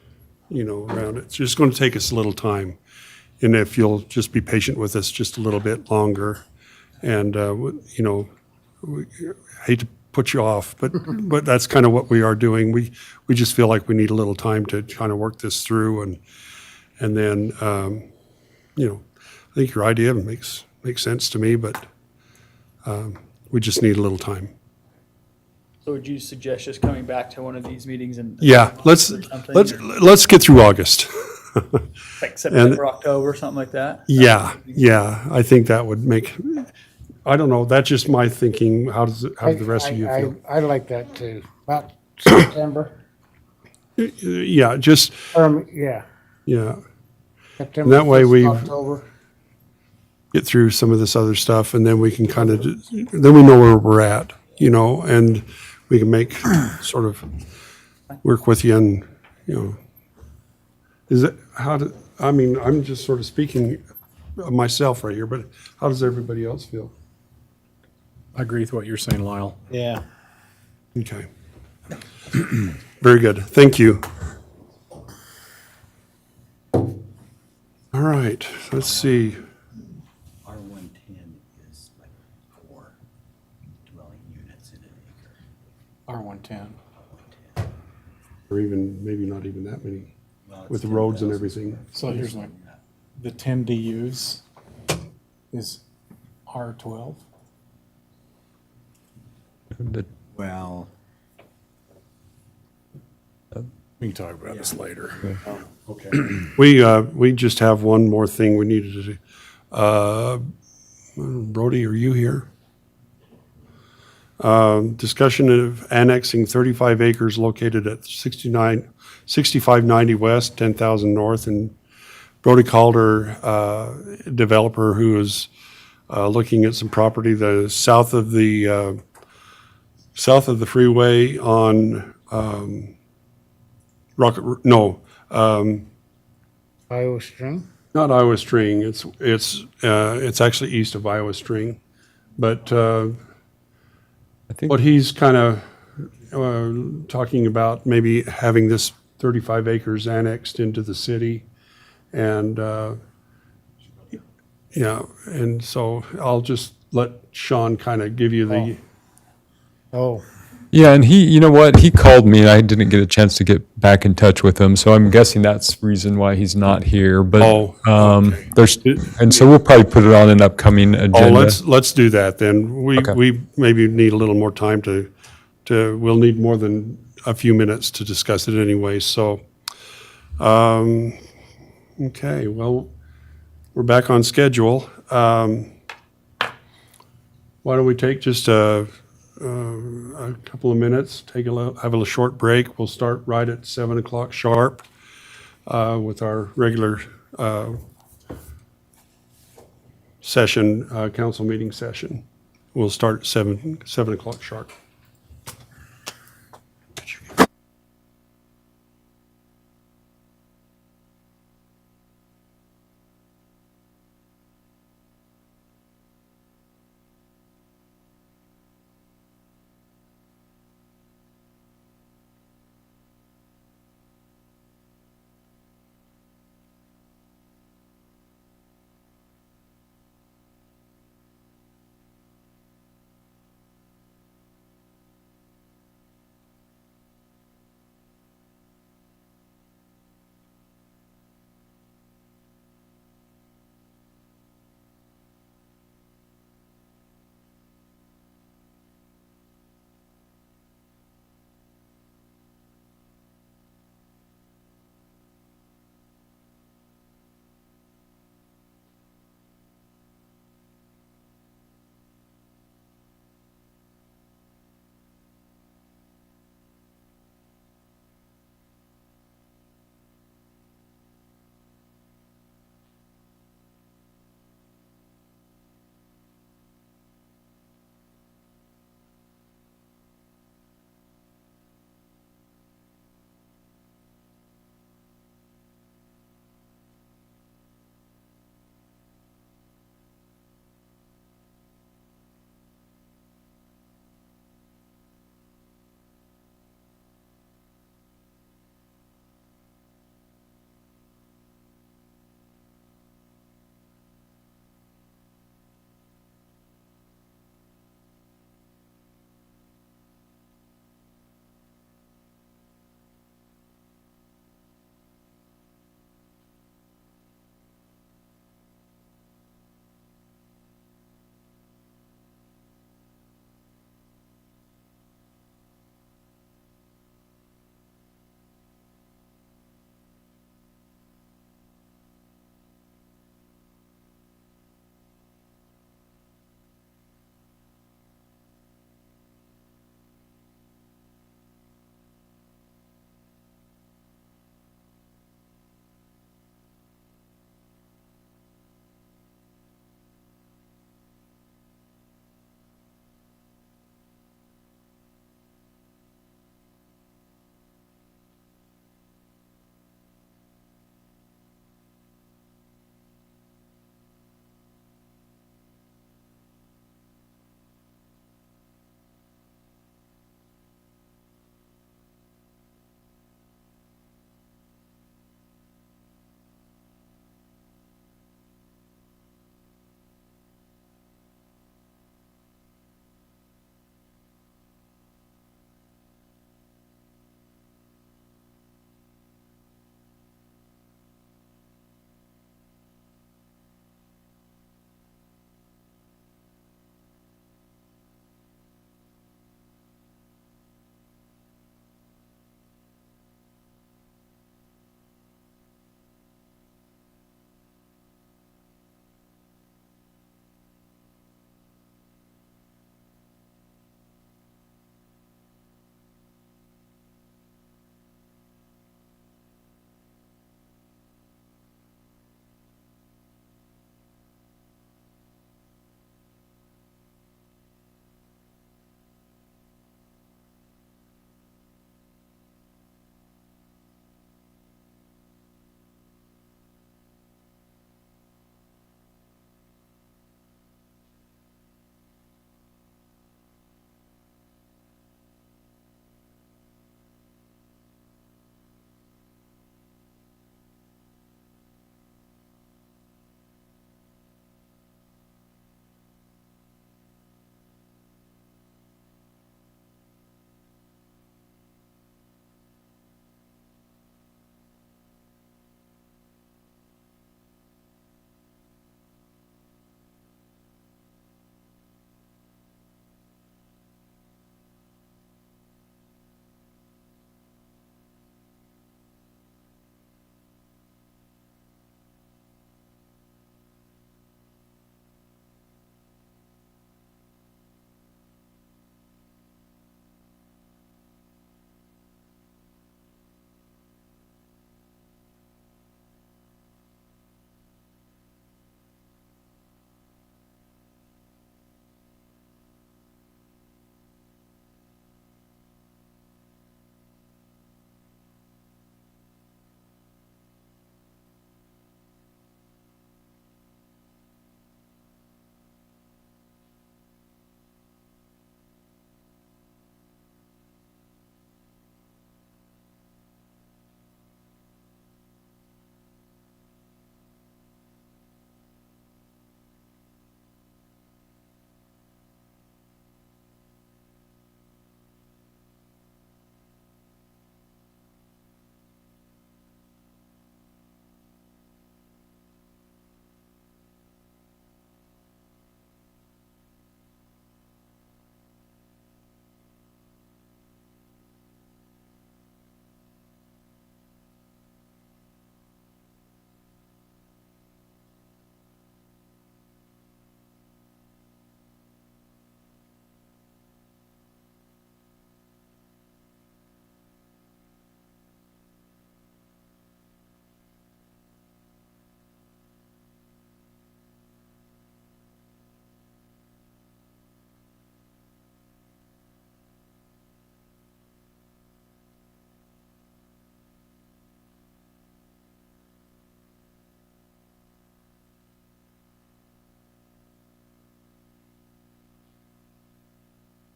around. It's just going to take us a little time. And if you'll just be patient with us just a little bit longer, and, we hate to put you off, but that's kind of what we are doing. We just feel like we need a little time to kind of work this through, and then, I think your idea makes sense to me, but we just need a little time. So would you suggest just coming back to one of these meetings and? Yeah, let's get through August. Like September, October, something like that? Yeah, I think that would make, I don't know, that's just my thinking. How do the rest of you feel? I like that too. About September, Yeah, just, yeah, yeah, September. That way 1st, we've- October. get through some of this other stuff, and then we can kind of, then we know where we're at, and we can make, sort of, work with you and, is it, I'm just sort of speaking of myself right here, but how does everybody else feel? I agree with what you're saying, Lyle. Yeah. Okay. Very good. Thank you. All right, let's see. R110 is like 4 dwelling units in an acre. R110. Or even, maybe not even that many, Well, it's with the roads and 10,000. everything. So here's the 10 DUs is R12. Well, We can talk about this later. Okay. We just have one more thing we needed to do. Brody, are you here? Discussion of annexing 35 acres located at 6590 West, 10,000 North, and Brody Calder, developer who is looking at some property south of the freeway on Iowa String. not Iowa String. It's actually east of Iowa String, but I think what he's kind of talking about, maybe having this 35 acres annexed into the city, and and so I'll just let Sean kind of give you the. Oh, Yeah, and you know what? He called me and I didn't get a chance to get back in touch with him. So I'm guessing that's the reason why he's not here. But Oh, okay. and so we'll probably put it on an upcoming Oh, agenda. let's do that then. Okay. We maybe need a little more time we'll need more than a few minutes to discuss it anyway, so. Okay, well, we're back on schedule. Why don't we take just a couple of minutes, have a short break. We'll start right at 7 o'clock sharp with our regular session, council meeting session. We'll start at 7 o'clock sharp.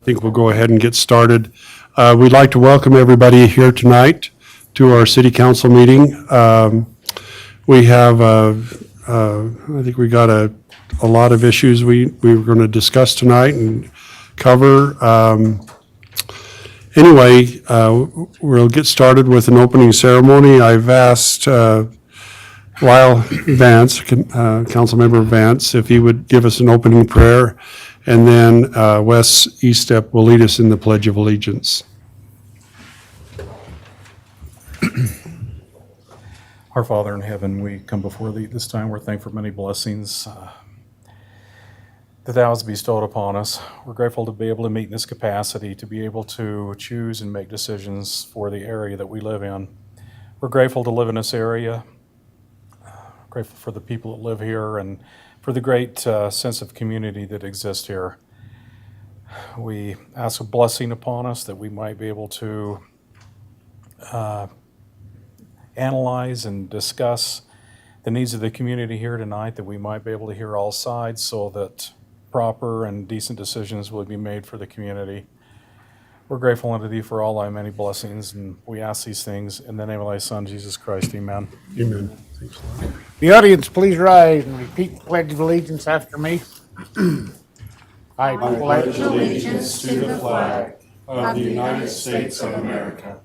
think we'll go ahead and get started. We'd like to welcome everybody here tonight to our city council meeting. We have, I think we got a lot of issues we were going to discuss tonight and cover. Anyway, we'll get started with an opening ceremony. I've asked Lyle Vance, Councilmember Vance, if he would give us an opening prayer, and then Wes Eastep will lead us in the Pledge of Allegiance. Our Father in heaven, we come before thee this time. We're thankful for many blessings that thou hast bestowed upon us. We're grateful to be able to meet in this capacity, to be able to choose and make decisions for the area that we live in. We're grateful to live in this area, grateful for the people that live here, and for the great sense of community that exists here. We ask a blessing upon us that we might be able to analyze and discuss the needs of the community here tonight, that we might be able to hear all sides so that proper and decent decisions will be made for the community. We're grateful unto thee for all thy many blessings, and we ask these things in the name of thy Son, Jesus Christ. Amen. Amen. The audience, please rise and repeat the Pledge of Allegiance after me. I pledge Allegiance to the flag of the United States of America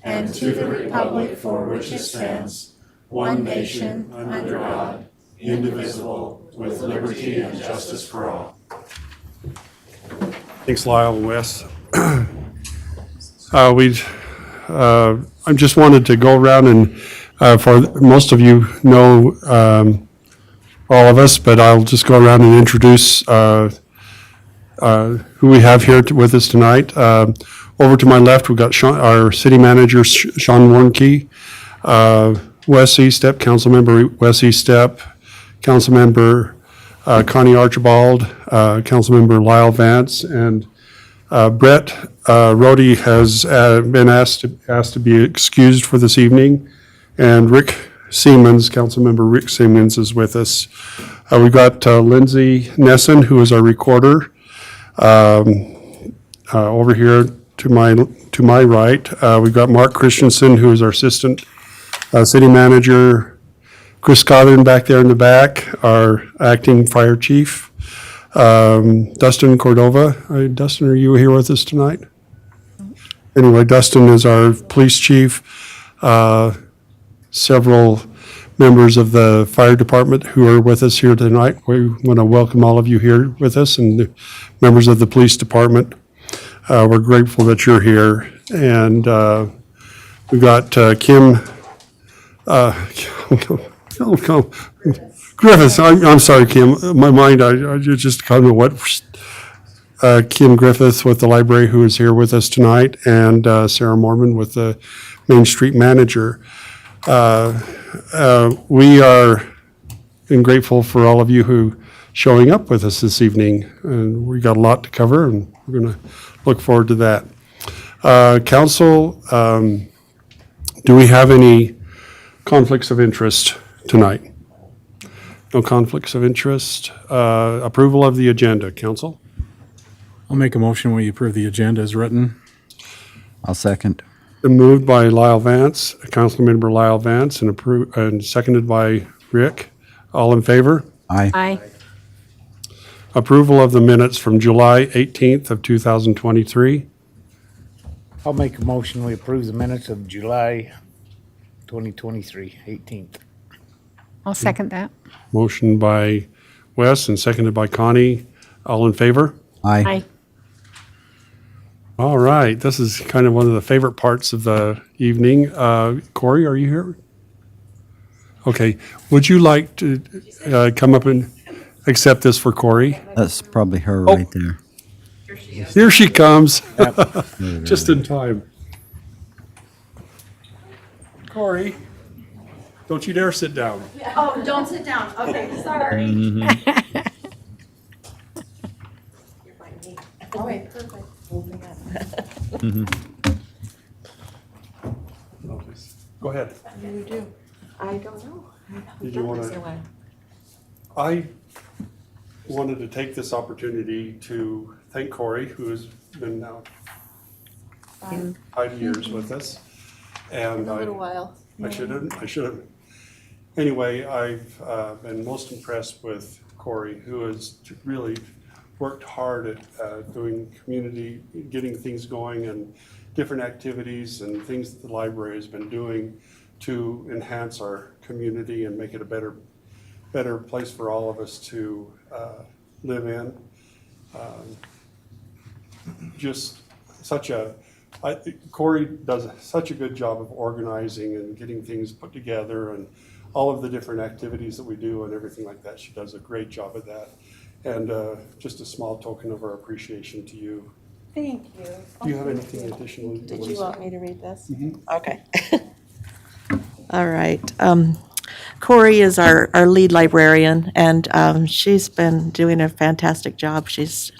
and to the republic for which it stands, one nation, under God, indivisible, with liberty and justice for all. Thanks, Lyle and Wes. I just wanted to go around and, for most of you know all of us, but I'll just go around and introduce who we have here with us tonight. Over to my left, we've got our city manager, Sean Warnke, Wes Eastep, Councilmember Wes Eastep, Councilmember Connie Archibald, Councilmember Lyle Vance, and Brett Rhodey has been asked to be excused for this evening, and Rick Siemens, Councilmember Rick Siemens, is with us. We've got Lindsay Nesson, who is our recorder, over here to my right. We've got Mark Christensen, who is our assistant city manager. Chris Codden back there in the back, our acting fire chief. Dustin Cordova. Dustin, are you here with us tonight? Anyway, Dustin is our police chief. Several members of the fire department who are with us here tonight. We want to welcome all of you here with us, and the members of the police department. We're grateful that you're here. And we've got Kim Griffiths. I'm sorry, Kim. My mind, I just kind of what. Kim Griffiths with the library, who is here with us tonight, and Sarah Mormon with the Main Street manager. We are grateful for all of you who showing up with us this evening, and we got a lot to cover, and we're going to look forward to that. Council, do we have any conflicts of interest tonight? No conflicts of interest. Approval of the agenda, council? I'll make a motion when you approve the agenda as written. I'll second. Been moved by Lyle Vance, Councilmember Lyle Vance, and seconded by Rick. All in favor? Aye. Aye. Approval of the minutes from July 18th of 2023. I'll make a motion, we approve the minutes of July 2023, 18th. I'll second that. Motion by Wes and seconded by Connie. All in favor? Aye. Aye. All right, this is kind of one of the favorite parts of the evening. Corey, are you here? Okay, would you like to come up and accept this for Corey? That's probably her right there. Here she comes, just in time. Corey, don't you dare sit down. Oh, don't sit down. Okay, sorry. You're fine. All right, perfect. Moving on. Go ahead. You do. I don't know. Did you want to? I wanted to take this opportunity to thank Corey, who has been now 5 years with us. And A little while. I should have. Anyway, I've been most impressed with Corey, who has really worked hard at doing community, getting things going and different activities and things that the library has been doing to enhance our community and make it a better place for all of us to live in. Just such a, Corey does such a good job of organizing and getting things put together and all of the different activities that we do and everything like that. She does a great job of that. And just a small token of our appreciation to you. Thank you. Do you have anything additional? Did you want me to read this? Mhm. Okay. All right. Corey is our lead librarian, and she's been doing a fantastic job. She's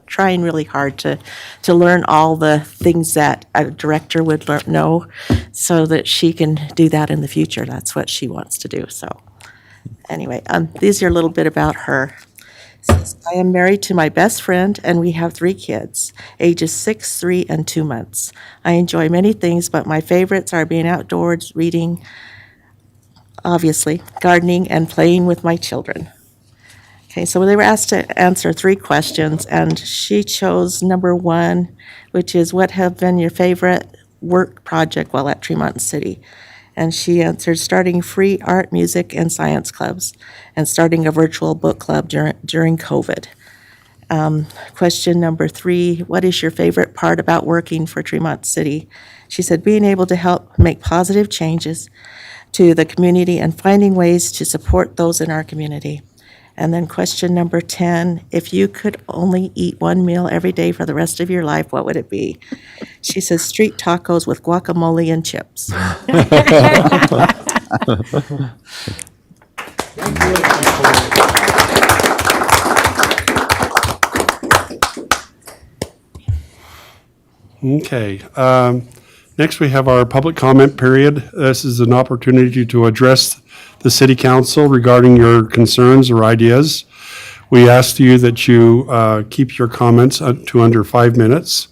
trying really hard to learn all the things that a director would know so that she can do that in the future. That's what she wants to do. So anyway, these are a little bit about her. It says, I am married to my best friend, and we have 3 kids, ages 6, 3, and 2 months. I enjoy many things, but my favorites are being outdoors, reading, obviously, gardening, and playing with my children. Okay, so they were asked to answer 3 questions, and she chose number 1, which is, what have been your favorite work project while at Tremont City? And she answered, starting free art, music, and science clubs, and starting a virtual book club during COVID. Question number 3, what is your favorite part about working for Tremont City? She said, being able to help make positive changes to the community and finding ways to support those in our community. And then question number 10, if you could only eat one meal every day for the rest of your life, what would it be? She says, street tacos with guacamole and chips. Okay. Next, we have our public comment period. This is an opportunity to address the city council regarding your concerns or ideas. We ask you that you keep your comments to under 5 minutes,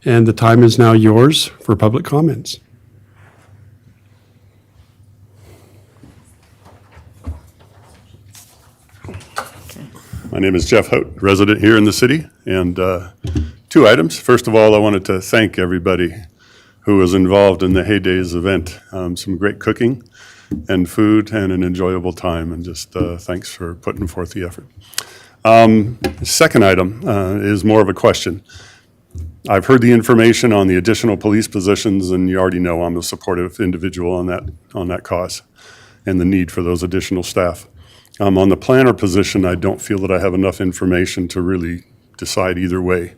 and the time is now yours for public comments. My name is Jeff Hote, resident here in the city, and 2 items. First of all, I wanted to thank everybody who was involved in the Heydays event. Some great cooking and food and an enjoyable time, and just thanks for putting forth the effort. Second item is more of a question. I've heard the information on the additional police positions, and you already know I'm a supportive individual on that cause and the need for those additional staff. On the planner position, I don't feel that I have enough information to really decide either way.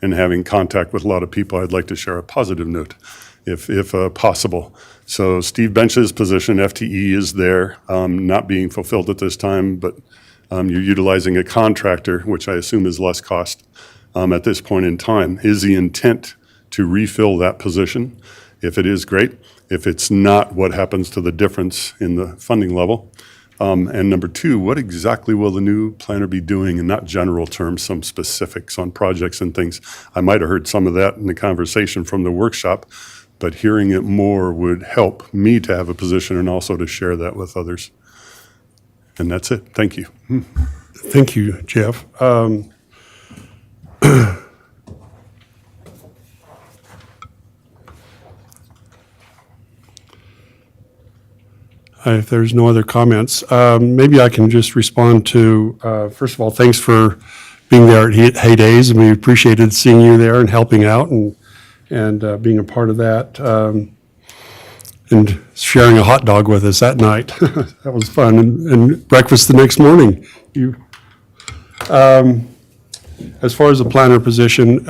And having contact with a lot of people, I'd like to share a positive note, if possible. So Steve Bench's position, FTE, is there, not being fulfilled at this time, but you're utilizing a contractor, which I assume is less cost at this point in time. Is the intent to refill that position? If it is, great. If it's not, what happens to the difference in the funding level? And number 2, what exactly will the new planner be doing, in not general terms, some specifics on projects and things? I might have heard some of that in the conversation from the workshop, but hearing it more would help me to have a position and also to share that with others. And that's it. Thank you. Thank you, Jeff. If there's no other comments, maybe I can just respond to, first of all, thanks for being there at Heydays, and we appreciated seeing you there and helping out and being a part of that, and sharing a hot dog with us that night. That was fun, and breakfast the next morning. As far as the planner position,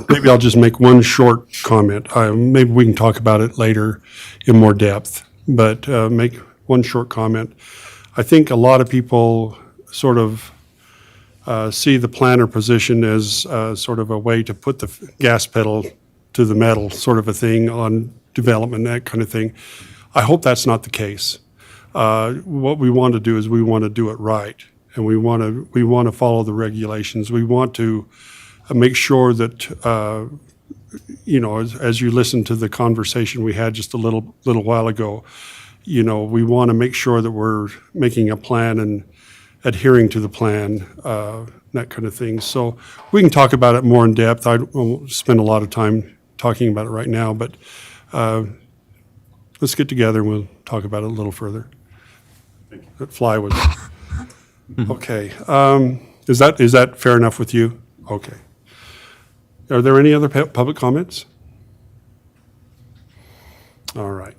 maybe I'll just make one short comment. Maybe we can talk about it later in more depth, but make one short comment. I think a lot of people sort of see the planner position as sort of a way to put the gas pedal to the metal, sort of a thing on development, that kind of thing. I hope that's not the case. What we want to do is we want to do it right, and we want to follow the regulations. We want to make sure that, you know, as you listen to the conversation we had just a little while ago, you know, we want to make sure that we're making a plan and adhering to the plan, that kind of thing. So we can talk about it more in depth. I won't spend a lot of time talking about it right now, but let's get together and we'll talk about it a little further. That fly was, okay. Is that fair enough with you? Okay. Are there any other public comments? All right.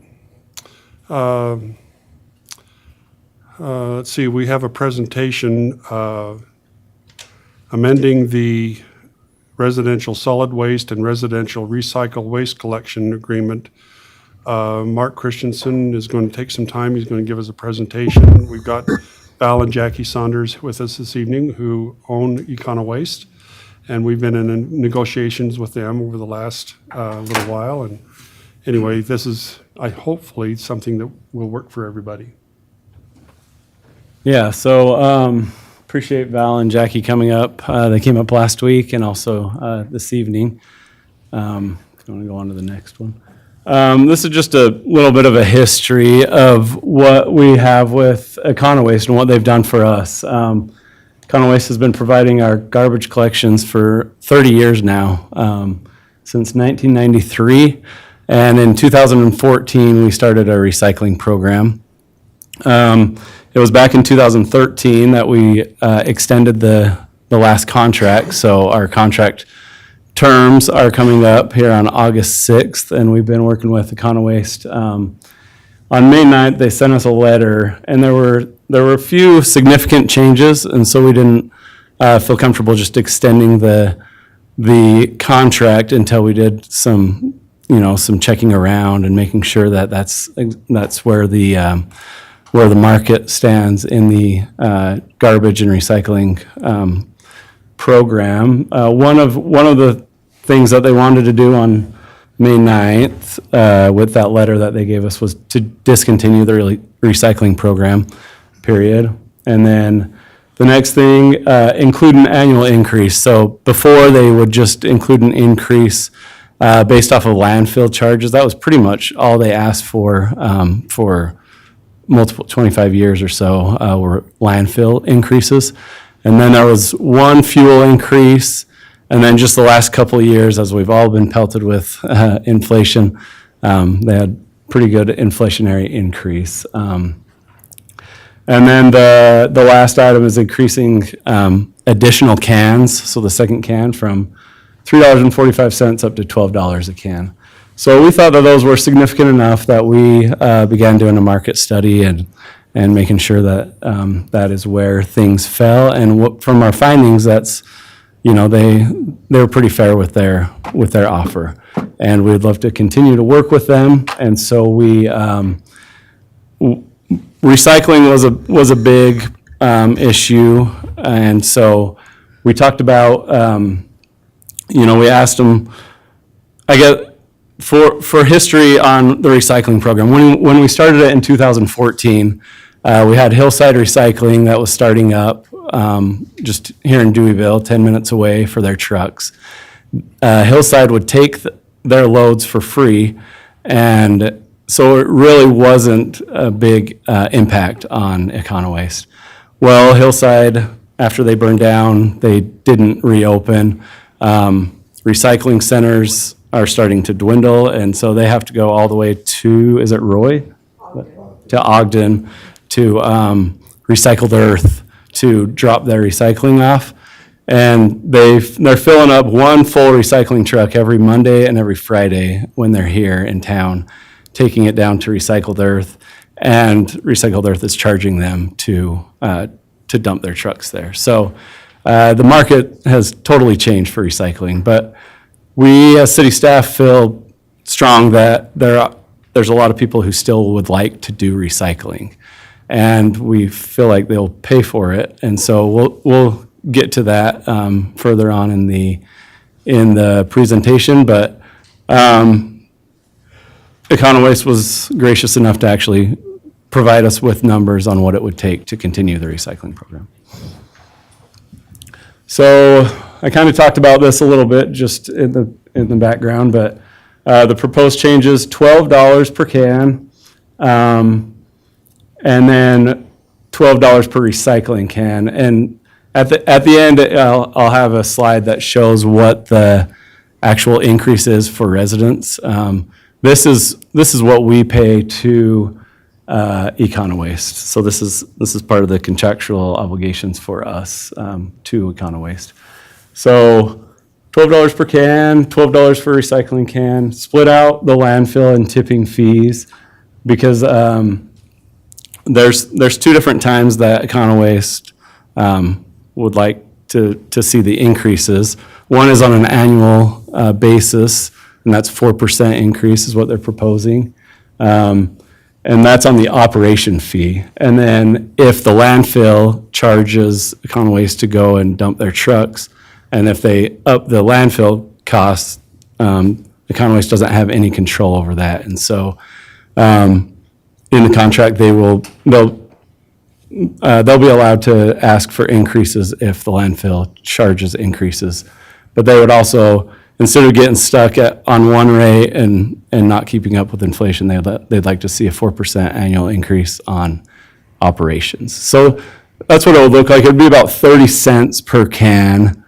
Let's see, we have a presentation amending the residential solid waste and residential recycle waste collection agreement. Mark Christensen is going to take some time. He's going to give us a presentation. We've got Val and Jackie Saunders with us this evening who own Econo Waste. And we've been in negotiations with them over the last little while. And anyway, this is hopefully something that will work for everybody. Yeah, so appreciate Val and Jackie coming up. They came up last week and also this evening. If you want to go on to the next one. This is just a little bit of a history of what we have with Econo Waste and what they've done for us. Econo Waste has been providing our garbage collections for 30 years now, since 1993. And in 2014, we started a recycling program. It was back in 2013 that we extended the last contract. So our contract terms are coming up here on August 6th, and we've been working with Econo Waste. On May 9th, they sent us a letter, and there were a few significant changes, and so we didn't feel comfortable just extending the contract until we did some checking around and making sure that that's where the market stands in the garbage and recycling program. One of the things that they wanted to do on May 9th with that letter that they gave us was to discontinue the recycling program, period. And then the next thing, include an annual increase. So before they would just include an increase based off of landfill charges. That was pretty much all they asked for multiple 25 years or so were landfill increases. And then there was one fuel increase. And then just the last couple of years, as we've all been pelted with inflation, they had pretty good inflationary increase. And then the last item is increasing additional cans. So the second can from $3.45 up to $12 a can. So we thought that those were significant enough that we began doing a market study and making sure that that is where things fell. And from our findings, that's, they were pretty fair with their offer, and we'd love to continue to work with them. And so recycling was a big issue, and so we talked about, we asked them, for history on the recycling program. When we started it in 2014, we had Hillside Recycling that was starting up just here in Deweyville, 10 minutes away for their trucks. Hillside would take their loads for free, and so it really wasn't a big impact on Econo Waste. Well, Hillside, after they burned down, they didn't reopen. Recycling centers are starting to dwindle, and so they have to go all the way to, is it Roy? To Ogden, to Recycled Earth to drop their recycling off. And they're filling up one full recycling truck every Monday and every Friday when they're here in town, taking it down to Recycled Earth, and Recycled Earth is charging them to dump their trucks there. So the market has totally changed for recycling, but we as city staff feel strong that there's a lot of people who still would like to do recycling, and we feel like they'll pay for it. And so we'll get to that further on in the presentation. But Econo Waste was gracious enough to actually provide us with numbers on what it would take to continue the recycling program. So I kind of talked about this a little bit just in the background, but the proposed change is $12 per can, and then $12 per recycling can. And at the end, I'll have a slide that shows what the actual increase is for residents. This is what we pay to Econo-Waste. So this is part of the contractual obligations for us to Econo-Waste. So $12 per can, $12 for recycling can, split out the landfill and tipping fees, because there's two different times that Econo-Waste would like to see the increases. One is on an annual basis, and that's 4% increase is what they're proposing. And that's on the operation fee. And then if the landfill charges Econo-Waste to go and dump their trucks, and if they up the landfill costs, Econo-Waste doesn't have any control over that. And so in the contract, they'll be allowed to ask for increases if the landfill charges increases. But they would also, instead of getting stuck on one rate and not keeping up with inflation, they'd like to see a 4% annual increase on operations. So that's what it would look like. It'd be about 30 cents per can,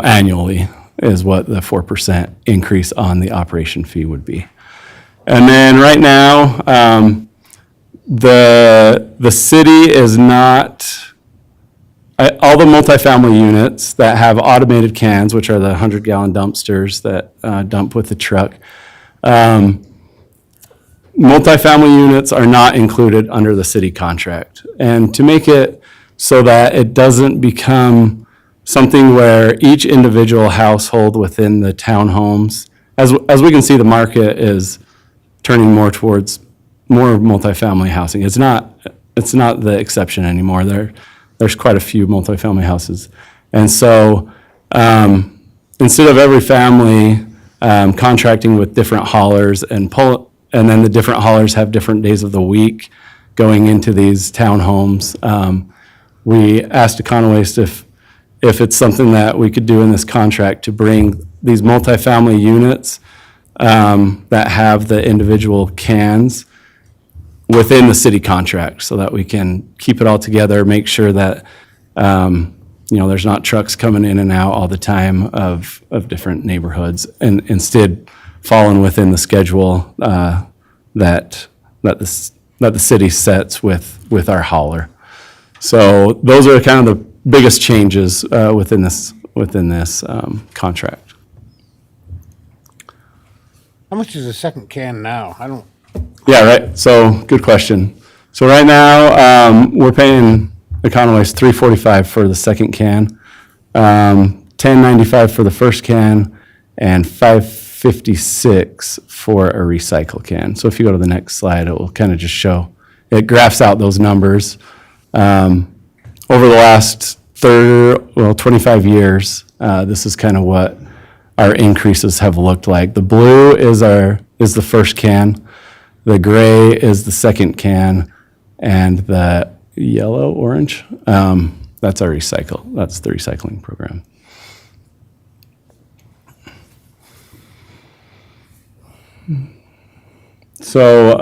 annually is what the 4% increase on the operation fee would be. And then right now, the city is not, all the multifamily units that have automated cans, which are the 100-gallon dumpsters that dump with the truck, multifamily units are not included under the city contract. And to make it so that it doesn't become something where each individual household within the townhomes, as we can see, the market is turning more towards more multifamily housing. It's not the exception anymore. There's quite a few multifamily houses. And so instead of every family contracting with different haulers and then the different haulers have different days of the week going into these townhomes, we asked Econo-Waste if it's something that we could do in this contract to bring these multifamily units that have the individual cans within the city contract, so that we can keep it all together, make sure that there's not trucks coming in and out all the time of different neighborhoods, and instead falling within the schedule that the city sets with our hauler. So those are kind of the biggest changes within this contract. How much is a second can now? Yeah, right. So good question. So right now, we're paying Econo-Waste $3.45 for the second can, $10.95 for the first can, and $5.56 for a recycle can. So if you go to the next slide, it will kind of just show, it graphs out those numbers. Over the last 25 years, this is kind of what our increases have looked like. The blue is the first can. The gray is the second can, and the yellow, orange, that's our recycle. That's the recycling program. So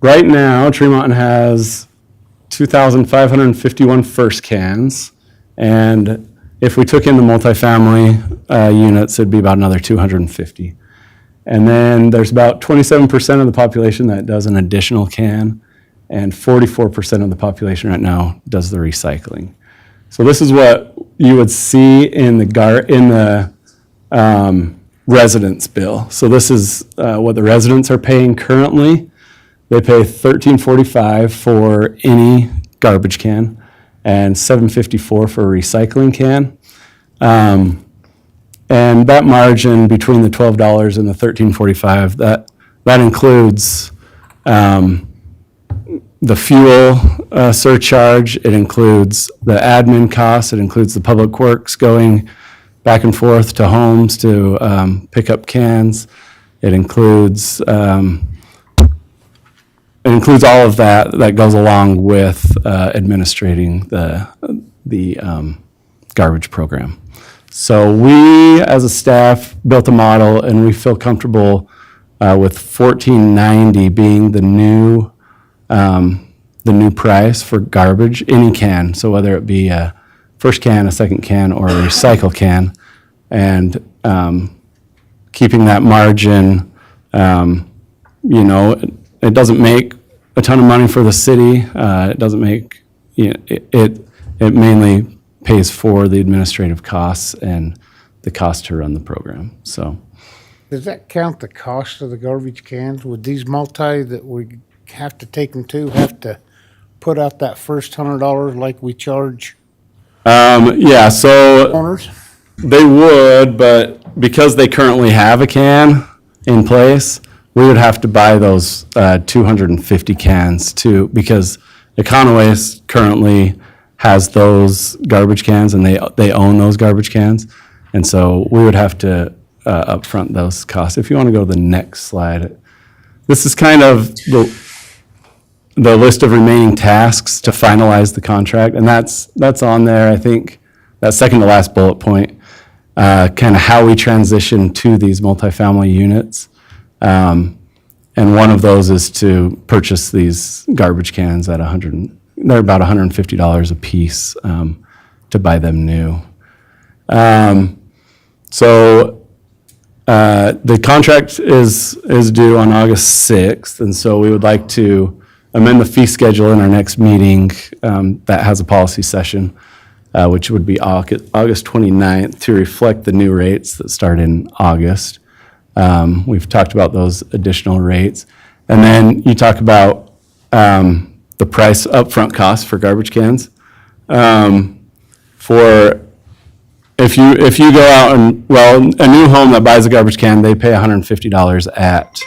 right now, Tremont has 2,551 first cans, and if we took in the multifamily units, it'd be about another 250. And then there's about 27% of the population that does an additional can, and 44% of the population right now does the recycling. So this is what you would see in the residents bill. So this is what the residents are paying currently. They pay $13.45 for any garbage can and $7.54 for a recycling can. And that margin between the $12 and the $13.45, that includes the fuel surcharge, it includes the admin costs, it includes the public works going back and forth to homes to pick up cans. It includes all of that goes along with administrating the the garbage program. So we, as a staff, built a model, and we feel comfortable with $14.90 being the new price for garbage, any can. So whether it be a first can, a second can, or a recycle can, and keeping that margin, it doesn't make a ton of money for the city. It doesn't make, it mainly pays for the administrative costs and the cost to run the program. So, Does that count the cost of the garbage cans? Would these multi that we have to take them to have to put out that first $100 like we charge yeah, so owners? they would, but because they currently have a can in place, we would have to buy those 250 cans too, because Econowaste currently has those garbage cans, and they own those garbage cans. And so we would have to upfront those costs. If you want to go to the next slide. This is kind of the list of remaining tasks to finalize the contract, and that's on there. I think that second to last bullet point, kind of how we transition to these multifamily units. And one of those is to purchase these garbage cans at they're about $150 a piece to buy them new. So the contract is due on August 6th, and so we would like to amend the fee schedule in our next meeting that has a policy session, which would be August 29th, to reflect the new rates that start in August. We've talked about those additional rates. And then you talk about the price upfront cost for garbage cans. If you go out and, well, a new home that buys a garbage can, they pay $150 at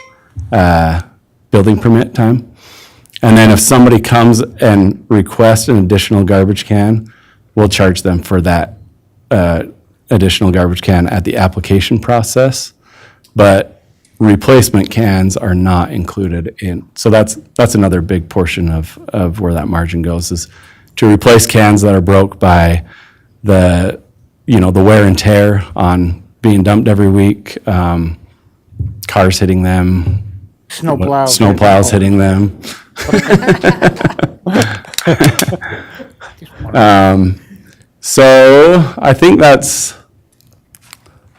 building permit time. And then if somebody comes and requests an additional garbage can, we'll charge them for that additional garbage can at the application process. But replacement cans are not included in, so that's another big portion of where that margin goes, is to replace cans that are broke by the wear and tear on being dumped every week, cars hitting them, snowplows hitting them. So I think that's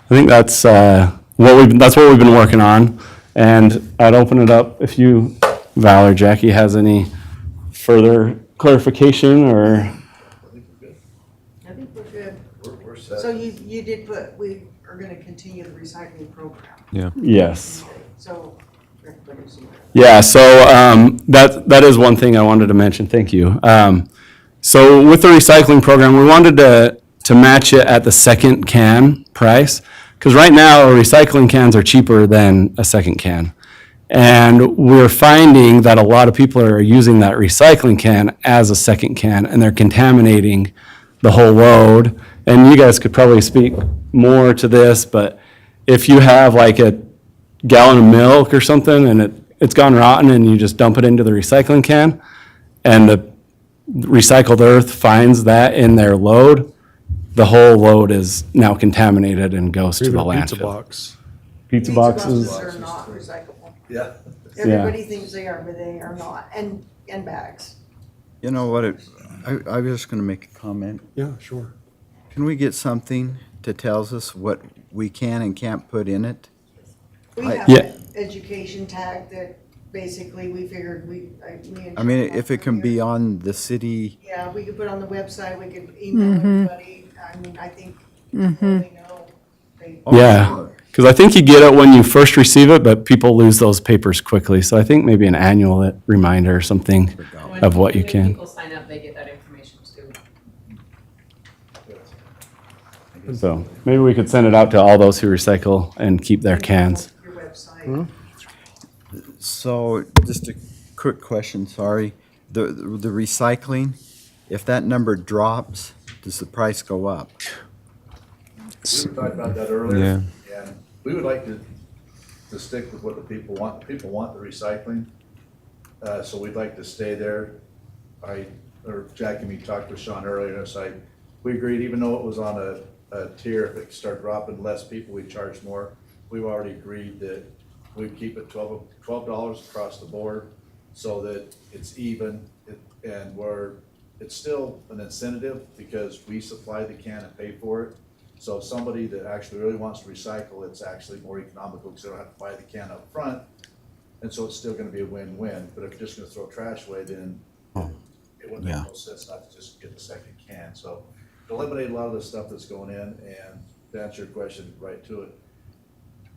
what we've been working on, and I'd open it up if you, Val or Jackie, has any further clarification or. I think we're good. We're set. So you did put, we are gonna continue the recycling program. Yes. So everybody's aware. Yeah, so that is one thing I wanted to mention. Thank you. So with the recycling program, we wanted to match it at the second can price, because right now recycling cans are cheaper than a second can. And we're finding that a lot of people are using that recycling can as a second can, and they're contaminating the whole load. And you guys could probably speak more to this, but if you have like a gallon of milk or something and it's gone rotten and you just dump it into the recycling can, and the recycled earth finds that in their load, the whole load is now contaminated and goes to the Even a pizza landfill. box. Pizza boxes. Are not recyclable. Yeah. Everybody thinks they are, but they are not, and bags. You know what, I was just gonna make a comment. Yeah, sure. Can we get something that tells us what we can and can't put in it? We I- have Yeah. an education tag that basically we figured me and. I mean, Jeff if it can be on the city, Yeah, we could put it on the website, we could email everybody. I mean, I think people they know. Yeah, because I think you get it when you first receive it, but people lose those papers quickly. So I think maybe an annual reminder or something of what you When can. people sign up, they get that information too. So maybe we could send it out to all those who recycle and keep their cans. Your website. so just a quick question, sorry. The recycling, if that number drops, does the price go up? We talked about that earlier, and we would like to stick with what the people want. The people want the recycling, so we'd like to stay there. I or Jack and me talked with Sean earlier, and it's like, we agreed, even though it was on a tier, if it started dropping less people, we'd charge more. We've already agreed that we'd keep it $12 across the board so that it's even, and it's still an incentive because we supply the can and pay for it. So if somebody that actually really wants to recycle, it's actually more economical because they don't have to buy the can up front. And so it's still gonna be a win-win, but if you're just gonna throw trash away, then it wouldn't make no sense not to just get the second can. So to eliminate a lot of the stuff that's going in, and to answer your question right to it,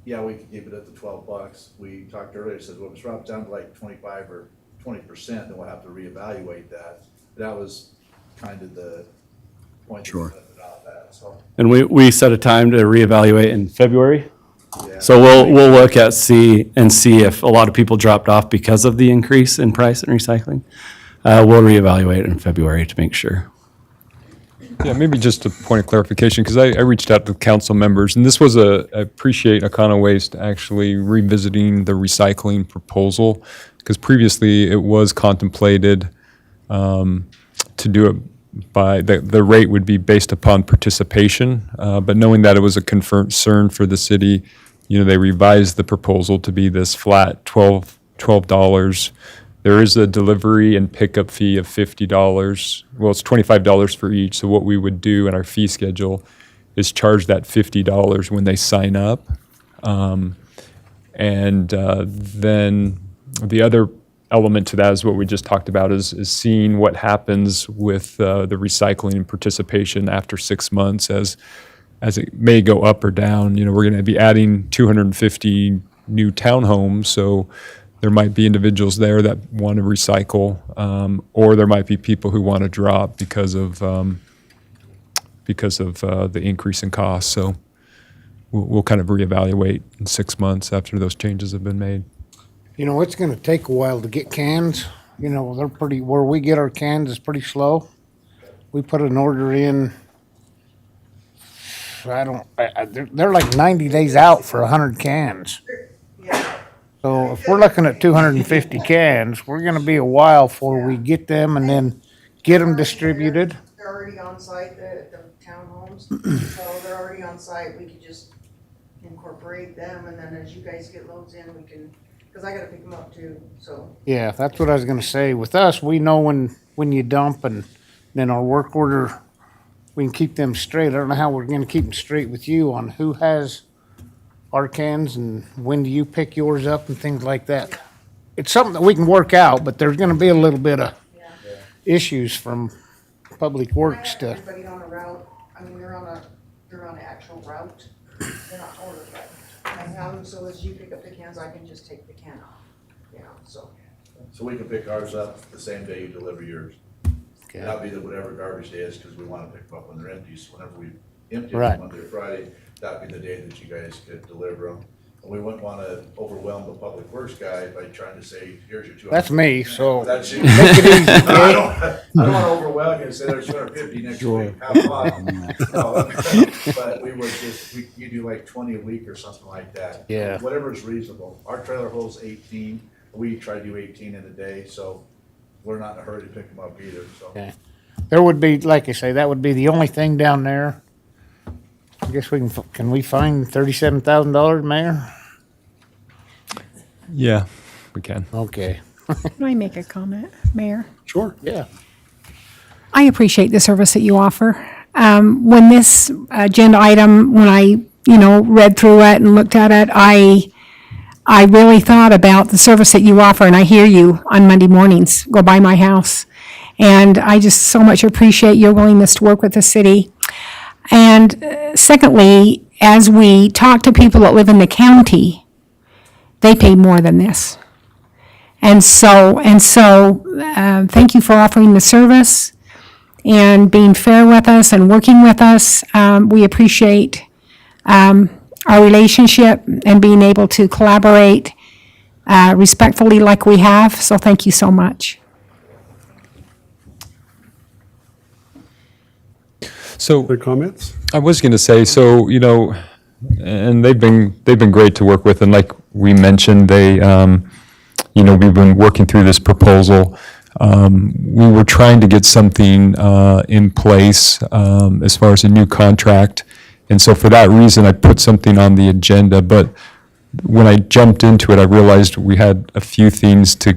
yeah, we could keep it at the $12. We talked earlier, said, well, if it drops down to like 25 or 20%, then we'll have to reevaluate that. That was kind of the point. Sure. That we left it off at, so. And we set a time to reevaluate in February. Yeah. So we'll look at see if a lot of people dropped off because of the increase in price in recycling. We'll reevaluate in February to make sure. Yeah, maybe just a point of clarification, because I reached out to council members, and this was I appreciate Econo Waste actually revisiting the recycling proposal, because previously it was contemplated to do it by, the rate would be based upon participation, but knowing that it was a concern for the city, they revised the proposal to be this flat $12. There is a delivery and pickup fee of $50. Well, it's $25 for each. So what we would do in our fee schedule is charge that $50 when they sign up. Then the other element to that is what we just talked about is seeing what happens with the recycling and participation after 6 months as it may go up or down. We're going to be adding 250 new townhomes, so there might be individuals there that want to recycle, or there might be people who want to drop because of the increase in cost. So we'll kind of reevaluate in 6 months after those changes have been made. It's gonna take a while to get cans. They're where we get our cans is pretty slow. We put an order in, they're like 90 days out for 100 cans. Yeah. So if we're looking at 250 cans, we're gonna be a while before we get them and then get them distributed. They're already on site, the townhomes, so they're already on site, we could just incorporate them, and then as you guys get loads in, we can, because I gotta pick them up too, so. Yeah, that's what I was gonna say. With us, we know when you dump, and then our work order, we can keep them straight. I don't know how we're gonna keep them straight with you on who has our cans and when do you pick yours up and things like that. It's something that we can work out, but there's gonna be a little bit of issues from Public Works I have to, everybody on a route, they're on an actual route, they're not ordered yet. I have them, so as you pick up the cans, I can just take the can off, so. So we can pick ours up the same day you deliver yours. Okay. That'd be whatever garbage day is, because we want to pick them up when they're empty, so whenever we empty Right. them Monday or Friday, that'd be the day that you guys could deliver them. And we wouldn't want to overwhelm the Public Works guy by trying to say, here's your 200. that's me, so That's you. take it easy, I Kate. don't want to overwhelm you and say there's 250 next week. Have fun. No, but we would you do like 20 a week or something like that. Yeah. Whatever's reasonable. Our trailer holds 18. We try to do 18 in a day, so we're not in a hurry to pick them up either, so. Okay. There would be, like I say, that would be the only thing down there. I guess can we find $37,000, Mayor? Yeah, we can. Okay. Can I make a comment, Mayor? Sure. Yeah. I appreciate the service that you offer. When this agenda item, when I, read through it and looked at it, I really thought about the service that you offer, and I hear you on Monday mornings, go by my house. And I just so much appreciate your willingness to work with the city. And secondly, as we talk to people that live in the county, they pay more than this. And so, thank you for offering the service and being fair with us and working with us. We appreciate our relationship and being able to collaborate respectfully like we have. So thank you so much. So Other comments? I was going to say, so, and they've been great to work with, and like we mentioned, we've been working through this proposal. We were trying to get something in place as far as a new contract. And so for that reason, I put something on the agenda. But when I jumped into it, I realized we had a few things to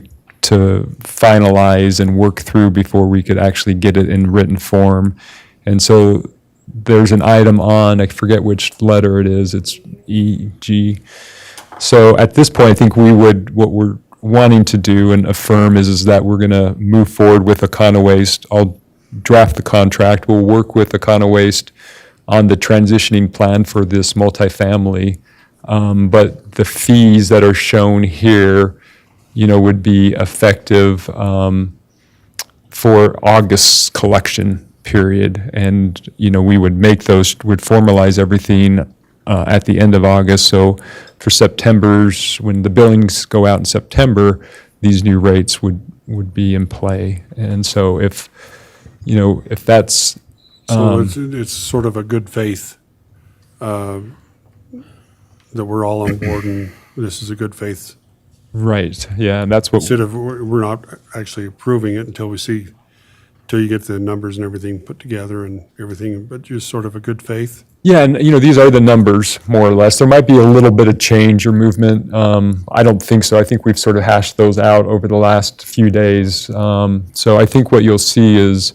finalize and work through before we could actually get it in written form. And so there's an item on, I forget which letter it is, it's E, G. So at this point, I think what we're wanting to do and affirm is that we're going to move forward with Econo Waste. I'll draft the contract. We'll work with Econo Waste on the transitioning plan for this multifamily. But the fees that are shown here, would be effective for August's collection period. And, we would formalize everything at the end of August. So for September's, when the billings go out in September, these new rates would be in play. And so if that's. So it's sort of a good faith that we're all on board and this is a good faith. Right, yeah, and that's what. Instead of, we're not actually approving it until you get the numbers and everything put together and everything, but just sort of a good faith. Yeah, and these are the numbers, more or less. There might be a little bit of change or movement. I don't think so. I think we've sort of hashed those out over the last few days. So I think what you'll see is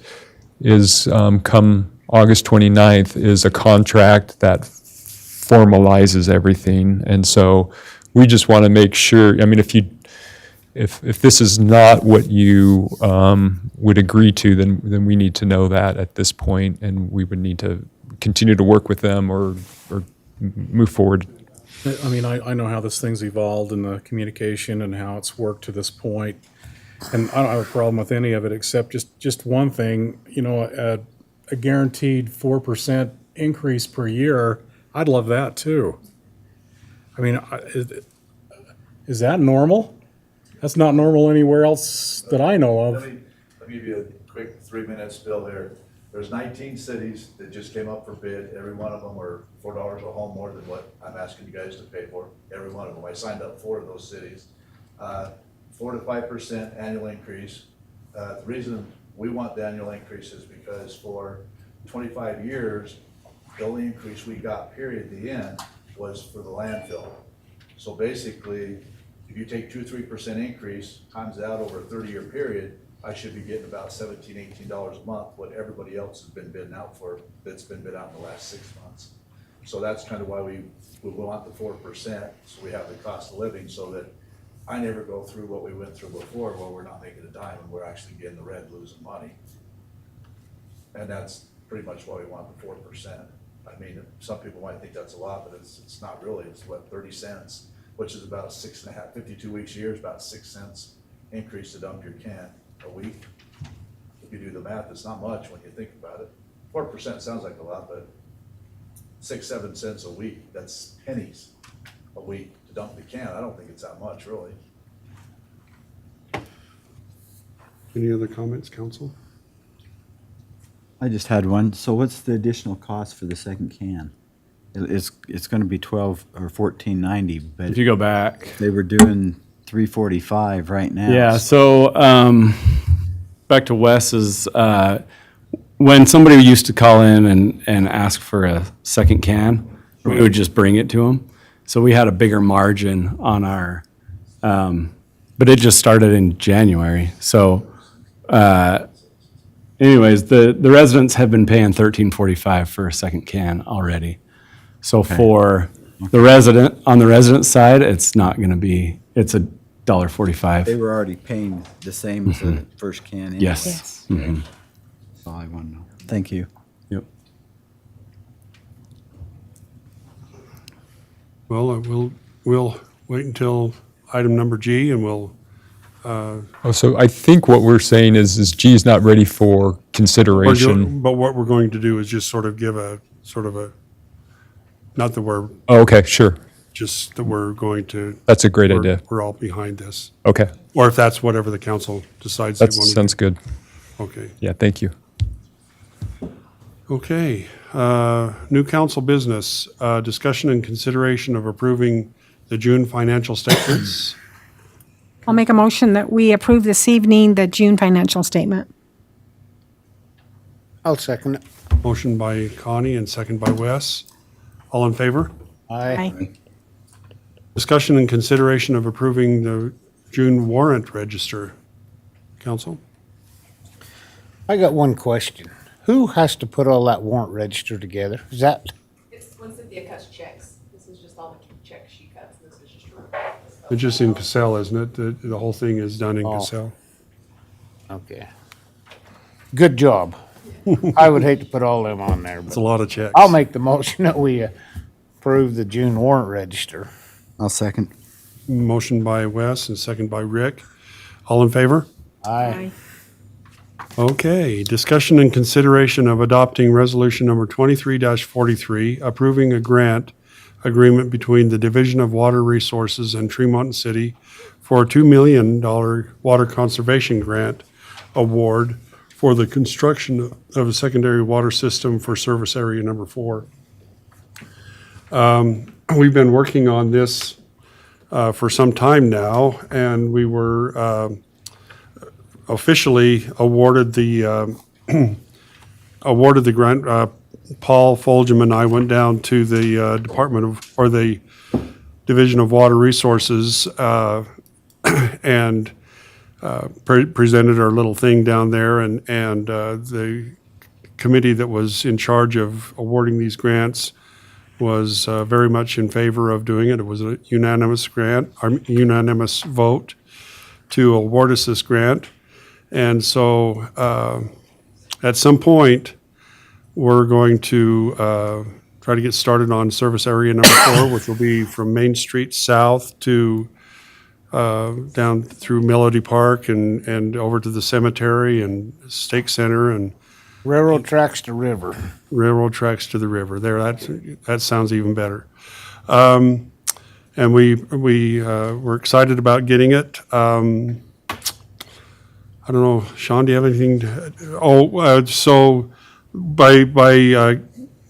come August 29th is a contract that formalizes everything. And so we just want to make sure, if this is not what you would agree to, then we need to know that at this point, and we would need to continue to work with them or move forward. I know how this thing's evolved and the communication and how it's worked to this point. And I don't have a problem with any of it except just one thing, a guaranteed 4% increase per year. I'd love that too. Is that normal? That's not normal anywhere else that I know of. Let me give you a quick 3-minute spill here. There's 19 cities that just came up for bid. Every one of them were $4 a home more than what I'm asking you guys to pay for. Every one of them. I signed up 4 of those cities. 4 to 5% annual increase. The reason we want the annual increase is because for 25 years, the only increase we got, period, the end, was for the landfill. So basically, if you take 2-3% increase, times that out over a 30-year period, I should be getting about $17, $18 a month, what everybody else has been bidding out for, that's been bid out in the last 6 months. So that's kind of why we want the 4%, so we have the cost of living, so that I never go through what we went through before, where we're not making a dime and we're actually getting the red, losing money. And that's pretty much why we want the 4%. Some people might think that's a lot, but it's not really. It's 30 cents, which is about 6.5, 52 weeks a year is about 6 cents increase to dump your can a week. If you do the math, it's not much when you think about it. 4% sounds like a lot, but 6-7 cents a week, that's pennies a week to dump the can. I don't think it's that much, really. Any other comments, council? I just had one. So what's the additional cost for the second can? It's going to be $12 or $14.90, but If you go back. they were doing $3.45 right now. Yeah, so back to Wes's, when somebody used to call in and ask for a second can, we would just bring it to them. So we had a bigger margin on our, but it just started in January. So anyways, the residents have been paying $13.45 for a second can already. So for the resident, on the resident side, it's not going to be, it's $1.45. They were already paying the same as the first can anyway. Yes. Mhm. That's all I want to know. Thank you. Yep. Well, we'll wait until item number G and we'll, So I think what we're saying is G is not ready for consideration. but what we're going to do is just sort of give a, not that we're, Oh, okay, sure. just that we're going to. That's a great we're- idea. We're all behind this. Okay, Or if that's whatever the council decides they that want to do. sounds good. Okay. Yeah, thank you. Okay, new council business, discussion and consideration of approving the June financial statements. I'll make a motion that we approve this evening the June financial statement. I'll second it. Motion by Connie and second by Wes. All in favor? Aye. Discussion and consideration of approving the June warrant register. Council? I got one question. Who has to put all that warrant register together? Is that, It's when Cynthia cuts checks, this is just all the checks she cuts, this is just. It's just in Cassell, isn't it? The whole thing is done in Oh. Cassell. okay. Good job. I would hate to put all them on there, It's but a lot of checks. I'll make the motion that we approve the June warrant register. I'll second. Motion by Wes and second by Rick. All in favor? Aye. Okay, discussion and consideration of adopting resolution number 23-43, approving a grant agreement between the Division of Water Resources and Tremont City for a $2 million water conservation grant award for the construction of a secondary water system for service area number 4. We've been working on this for some time now, and we were officially awarded the awarded the grant. Paul Folgem and I went down to the the Division of Water Resources and presented our little thing down there, and the committee that was in charge of awarding these grants was very much in favor of doing it. It was a unanimous grant, a unanimous vote to award us this grant. And so at some point, we're going to try to get started on service area number 4, which will be from Main Street south to down through Melody Park and over to the cemetery and Stake Center and Railroad tracks to river. railroad tracks to the river. There, that sounds even better. And we're excited about getting it. I don't know, Sean, do you have anything? So by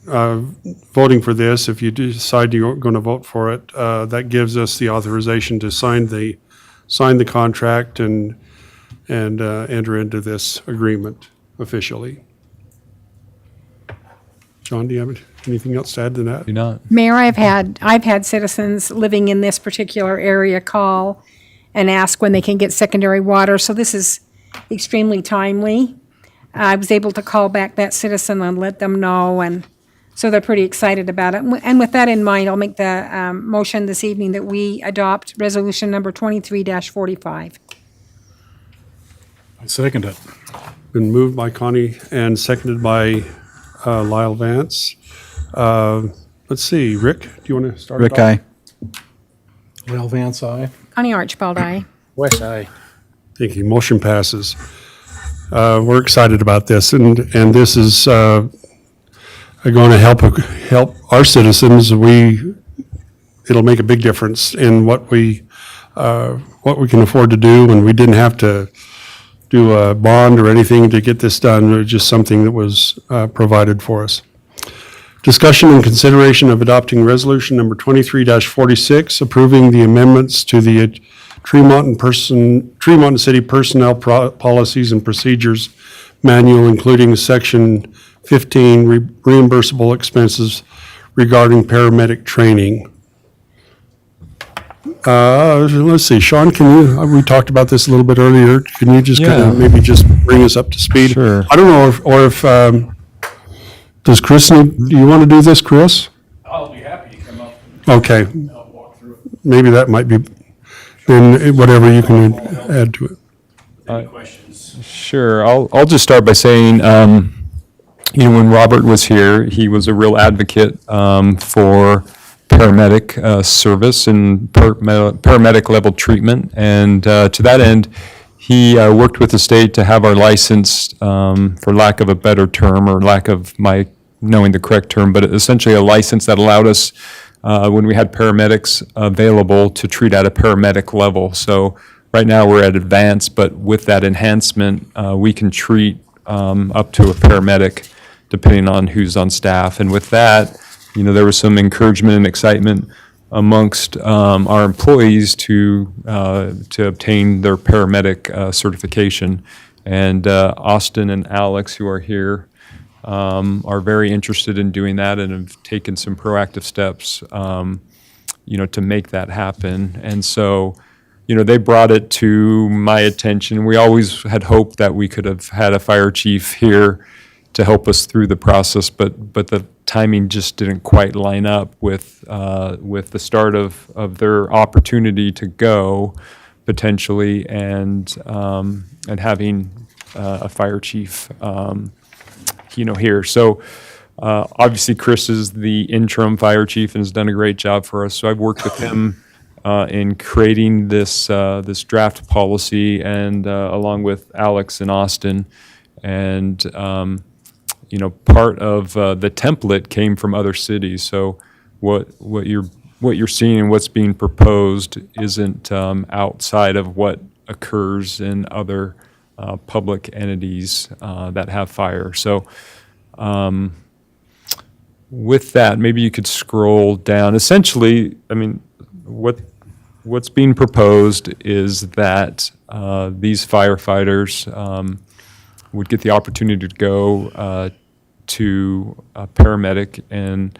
voting for this, if you decide you're going to vote for it, that gives us the authorization to sign the contract and enter into this agreement officially. John, do you have anything else to add to that? Do not. Mayor, I've had citizens living in this particular area call and ask when they can get secondary water, so this is extremely timely. I was able to call back that citizen and let them know, and so they're pretty excited about it. And with that in mind, I'll make the motion this evening that we adopt resolution number 23-45. I second it. Been moved by Connie and seconded by Lyle Vance. Let's see, Rick, do you want to start? Rick, it off? aye. Lyle Vance, aye. Connie Archibald, aye. West Eye. Thank you. Motion passes. We're excited about this, and this is going to help our citizens. It'll make a big difference in what we can afford to do, and we didn't have to do a bond or anything to get this done. It was just something that was provided for us. Discussion and consideration of adopting resolution number 23-46, approving the amendments to the Tremont City Personnel Policies and Procedures Manual, including section 15, reimbursable expenses regarding paramedic training. Let's see, Sean, we talked about this a little bit earlier. Can you just kind Yeah. of maybe just bring us up to speed? Sure. I don't know if does Chris do you want to do this, Chris? I'll be happy to come up Okay, and help walk through it. maybe that might be, then whatever you can add to it. Any questions? Sure. I'll just start by saying, when Robert was here, he was a real advocate for paramedic service and paramedic level treatment. And to that end, he worked with the state to have our license, for lack of a better term or lack of my knowing the correct term, but essentially a license that allowed us, when we had paramedics available, to treat at a paramedic level. So right now we're at advanced, but with that enhancement, we can treat up to a paramedic depending on who's on staff. And with that, there was some encouragement and excitement amongst our employees to obtain their paramedic certification. And Austin and Alex, who are here, are very interested in doing that and have taken some proactive steps, to make that happen. And so, they brought it to my attention. We always had hoped that we could have had a fire chief here to help us through the process, but the timing just didn't quite line up with the start of their opportunity to go potentially, and having a fire chief, here. So obviously Chris is the interim fire chief and has done a great job for us. So I've worked with him in creating this draft policy, and along with Alex and Austin, and part of the template came from other cities. So what you're seeing and what's being proposed isn't outside of what occurs in other public entities that have fire. So with that, maybe you could scroll down. Essentially, I mean, what's being proposed is that these firefighters would get the opportunity to go to a paramedic, and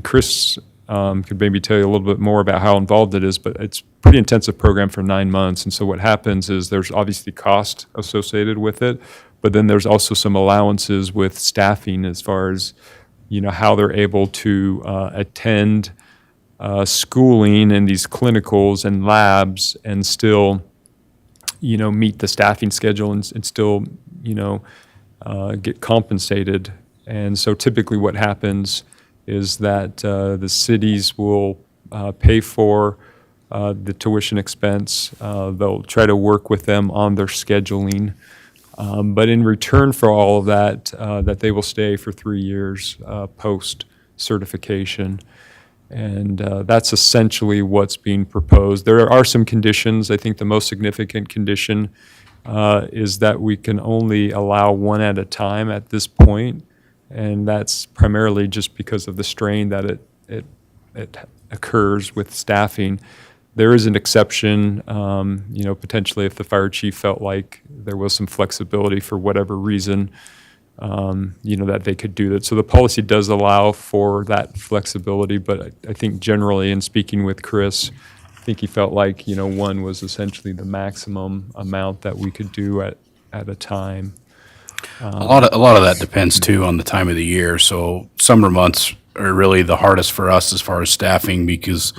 Chris could maybe tell you a little bit more about how involved it is, but it's a pretty intensive program for 9 months. And so what happens is there's obviously cost associated with it, but then there's also some allowances with staffing as far as, how they're able to attend schooling and these clinicals and labs and still, meet the staffing schedule and still, get compensated. And so typically what happens is that the cities will pay for the tuition expense. They'll try to work with them on their scheduling. But in return for all of that, that they will stay for 3 years post-certification. And that's essentially what's being proposed. There are some conditions. I think the most significant condition is that we can only allow one at a time at this point, and that's primarily just because of the strain that it occurs with staffing. There is an exception, potentially if the fire chief felt like there was some flexibility for whatever reason, that they could do that. So the policy does allow for that flexibility, but I think generally, in speaking with Chris, I think he felt like, one was essentially the maximum amount that we could do at a time. A lot of that depends too on the time of the year. So summer months are really the hardest for us as far as staffing, because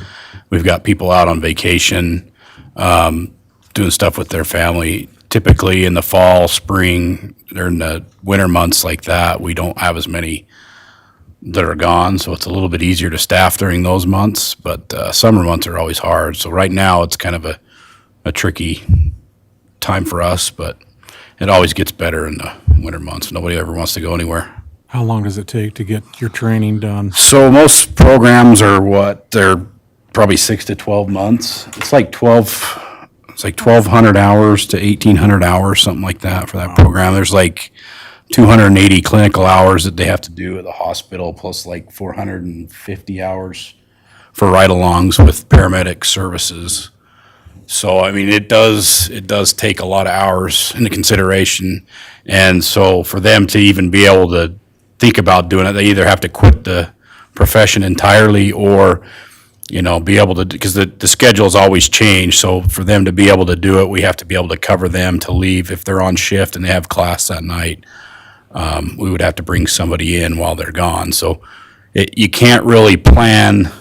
we've got people out on vacation, doing stuff with their family. Typically in the fall, spring, during the winter months like that, we don't have as many that are gone, so it's a little bit easier to staff during those months, but summer months are always hard. So right now, it's kind of a tricky time for us, but it always gets better in the winter months. Nobody ever wants to go anywhere. How long does it take to get your training done? So most programs are they're probably 6 to 12 months. It's like 1,200 hours to 1,800 hours, something like that for that program. There's like 280 clinical hours that they have to do at the hospital, plus like 450 hours for ride-alongs with paramedic services. So, I mean, it does take a lot of hours into consideration. And so for them to even be able to think about doing it, they either have to quit the profession entirely or, be able to, because the schedules always change. So for them to be able to do it, we have to be able to cover them to leave if they're on shift and they have class that night. We would have to bring somebody in while they're gone. So you can't really plan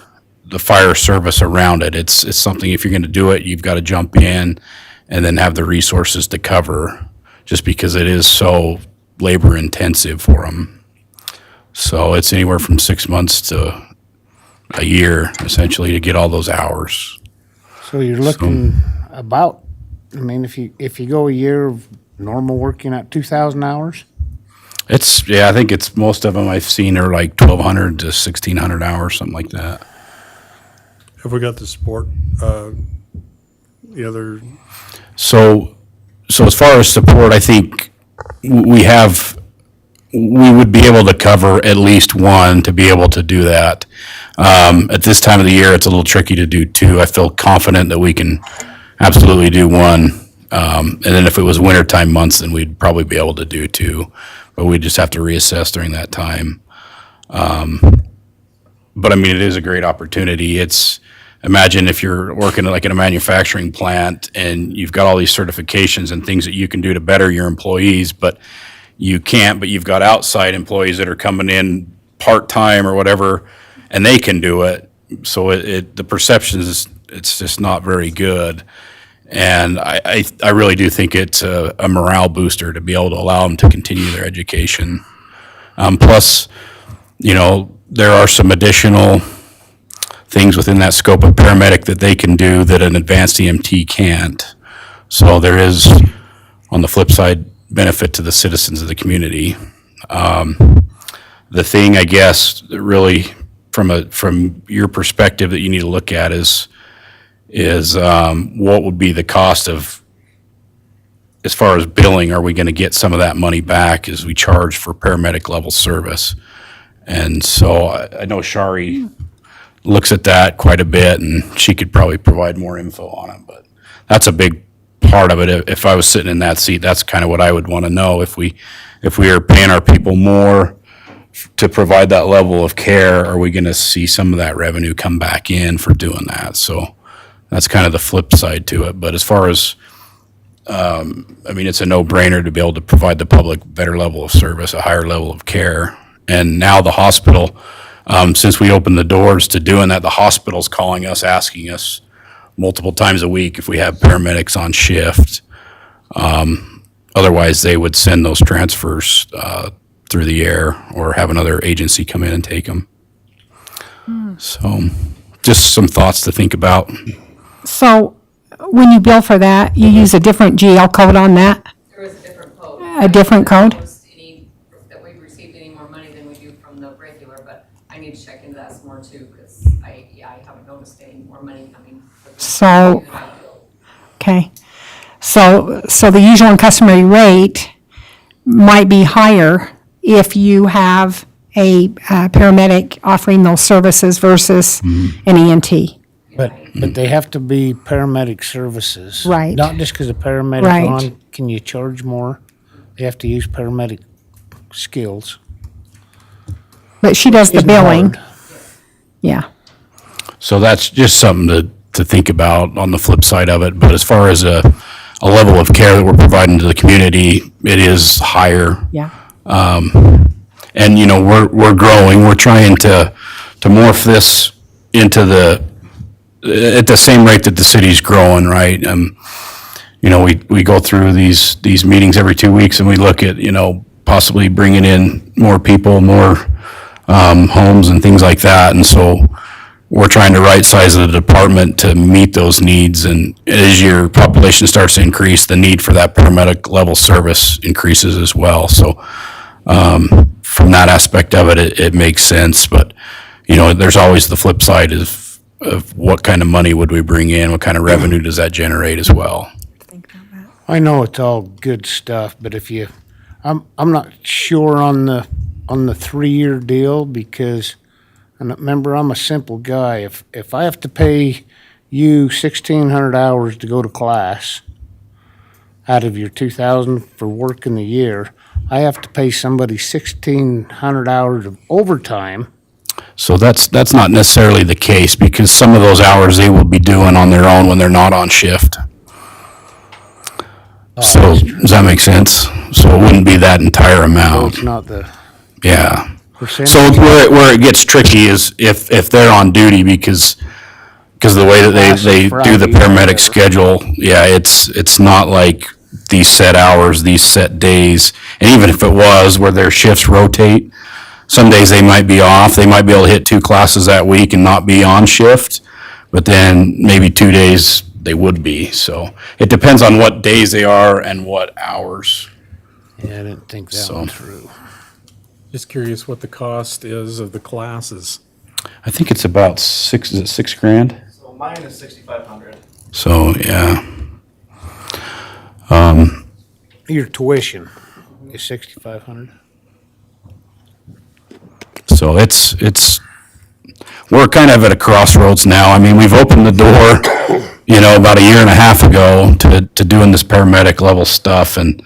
the fire service around it. It's something, if you're going to do it, you've got to jump in and then have the resources to cover, just because it is so labor intensive for them. So it's anywhere from 6 months to a year, essentially, to get all those hours. So you're looking about, I mean, if you go a year of normal working at 2,000 hours? I think it's, most of them I've seen are like 1,200 to 1,600 hours, something like that. Have we got the support, the other? So as far as support, I think we have we would be able to cover at least one to be able to do that. At this time of the year, it's a little tricky to do two. I feel confident that we can absolutely do one. And then if it was wintertime months, then we'd probably be able to do two, but we just have to reassess during that time. But I mean, it is a great opportunity. Imagine if you're working like in a manufacturing plant and you've got all these certifications and things that you can do to better your employees, but you can't, but you've got outside employees that are coming in part-time or whatever, and they can do it. So the perception is, it's just not very good. And I really do think it's a morale booster to be able to allow them to continue their education. Plus, there are some additional things within that scope of paramedic that they can do that an advanced EMT can't. So there is, on the flip side, benefit to the citizens of the community. The thing, I guess, that really from your perspective that you need to look at is what would be the cost of, as far as billing, are we going to get some of that money back as we charge for paramedic level service? And so I know Shari looks at that quite a bit, and she could probably provide more info on it, but that's a big part of it. If I was sitting in that seat, that's kind of what I would want to know. If we are paying our people more to provide that level of care, are we going to see some of that revenue come back in for doing that? So that's kind of the flip side to it. But as far as, it's a no-brainer to be able to provide the public better level of service, a higher level of care. And now the hospital, since we opened the doors to doing that, the hospital's calling us, asking us multiple times a week if we have paramedics on shift. Otherwise, they would send those transfers through the air or have another agency come in and take them. So just some thoughts to think about. So when you bill for that, you use a different GL code on that? There is a different code. A different code? That we've received any more money than we do from the regular, but I need to check into that some more too, because I haven't noticed any more money coming. So, okay. So the usual and customary rate might be higher if you have a paramedic offering those services versus an EMT. But they have to be paramedic services. Right. Not just because a paramedic Right. on, can you charge more? They have to use paramedic skills. But she does the Isn't billing. hard. Yeah. So that's just something to think about on the flip side of it. But as far as a level of care that we're providing to the community, it is higher. Yeah. And, we're growing. We're trying to morph this into at the same rate that the city's growing, right? We go through these meetings every 2 weeks and we look at, possibly bringing in more people, more homes and things like that. And so we're trying to right-size the department to meet those needs. And as your population starts to increase, the need for that paramedic level service increases as well. So from that aspect of it, it makes sense. But, there's always the flip side of what kind of money would we bring in? What kind of revenue does that generate as well? I know it's all good stuff, but I'm not sure on the 3-year deal because, and remember, I'm a simple guy. If I have to pay you 1,600 hours to go to class out of your 2,000 for work in the year, I have to pay somebody 1,600 hours of overtime. So that's not necessarily the case because some of those hours they will be doing on their own when they're not on shift. So does that make sense? So it wouldn't be that entire So amount. it's not the Yeah. percentage. So where it gets tricky is if they're on duty because of the way that they do the Friday or whatever. paramedic schedule. Yeah, it's not like these set hours, these set days. And even if it was where their shifts rotate, some days they might be off. They might be able to hit 2 classes that week and not be on shift. But then maybe 2 days they would be. So it depends on what days they are and what hours. Yeah, I didn't think that So- one through. Just curious what the cost is of the classes. I think it's about $6,000? So mine is 6,500. So, yeah. Your tuition is 6,500. So we're kind of at a crossroads now. I mean, we've opened the door, about a year and a half ago to doing this paramedic level stuff. And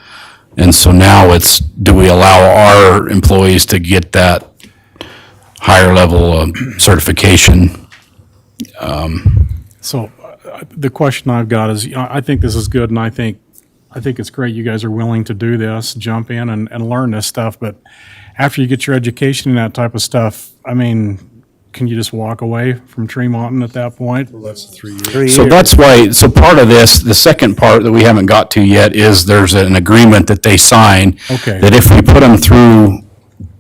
so now do we allow our employees to get that higher level certification? So the question I've got is, I think this is good, and I think it's great you guys are willing to do this, jump in and learn this stuff. But after you get your education in that type of stuff, I mean, can you just walk away from Tremonton at that point? Well, that's 3 years. So that's why, so part of this, the second part that we haven't got to yet is there's an agreement that they sign. Okay. That if we put them through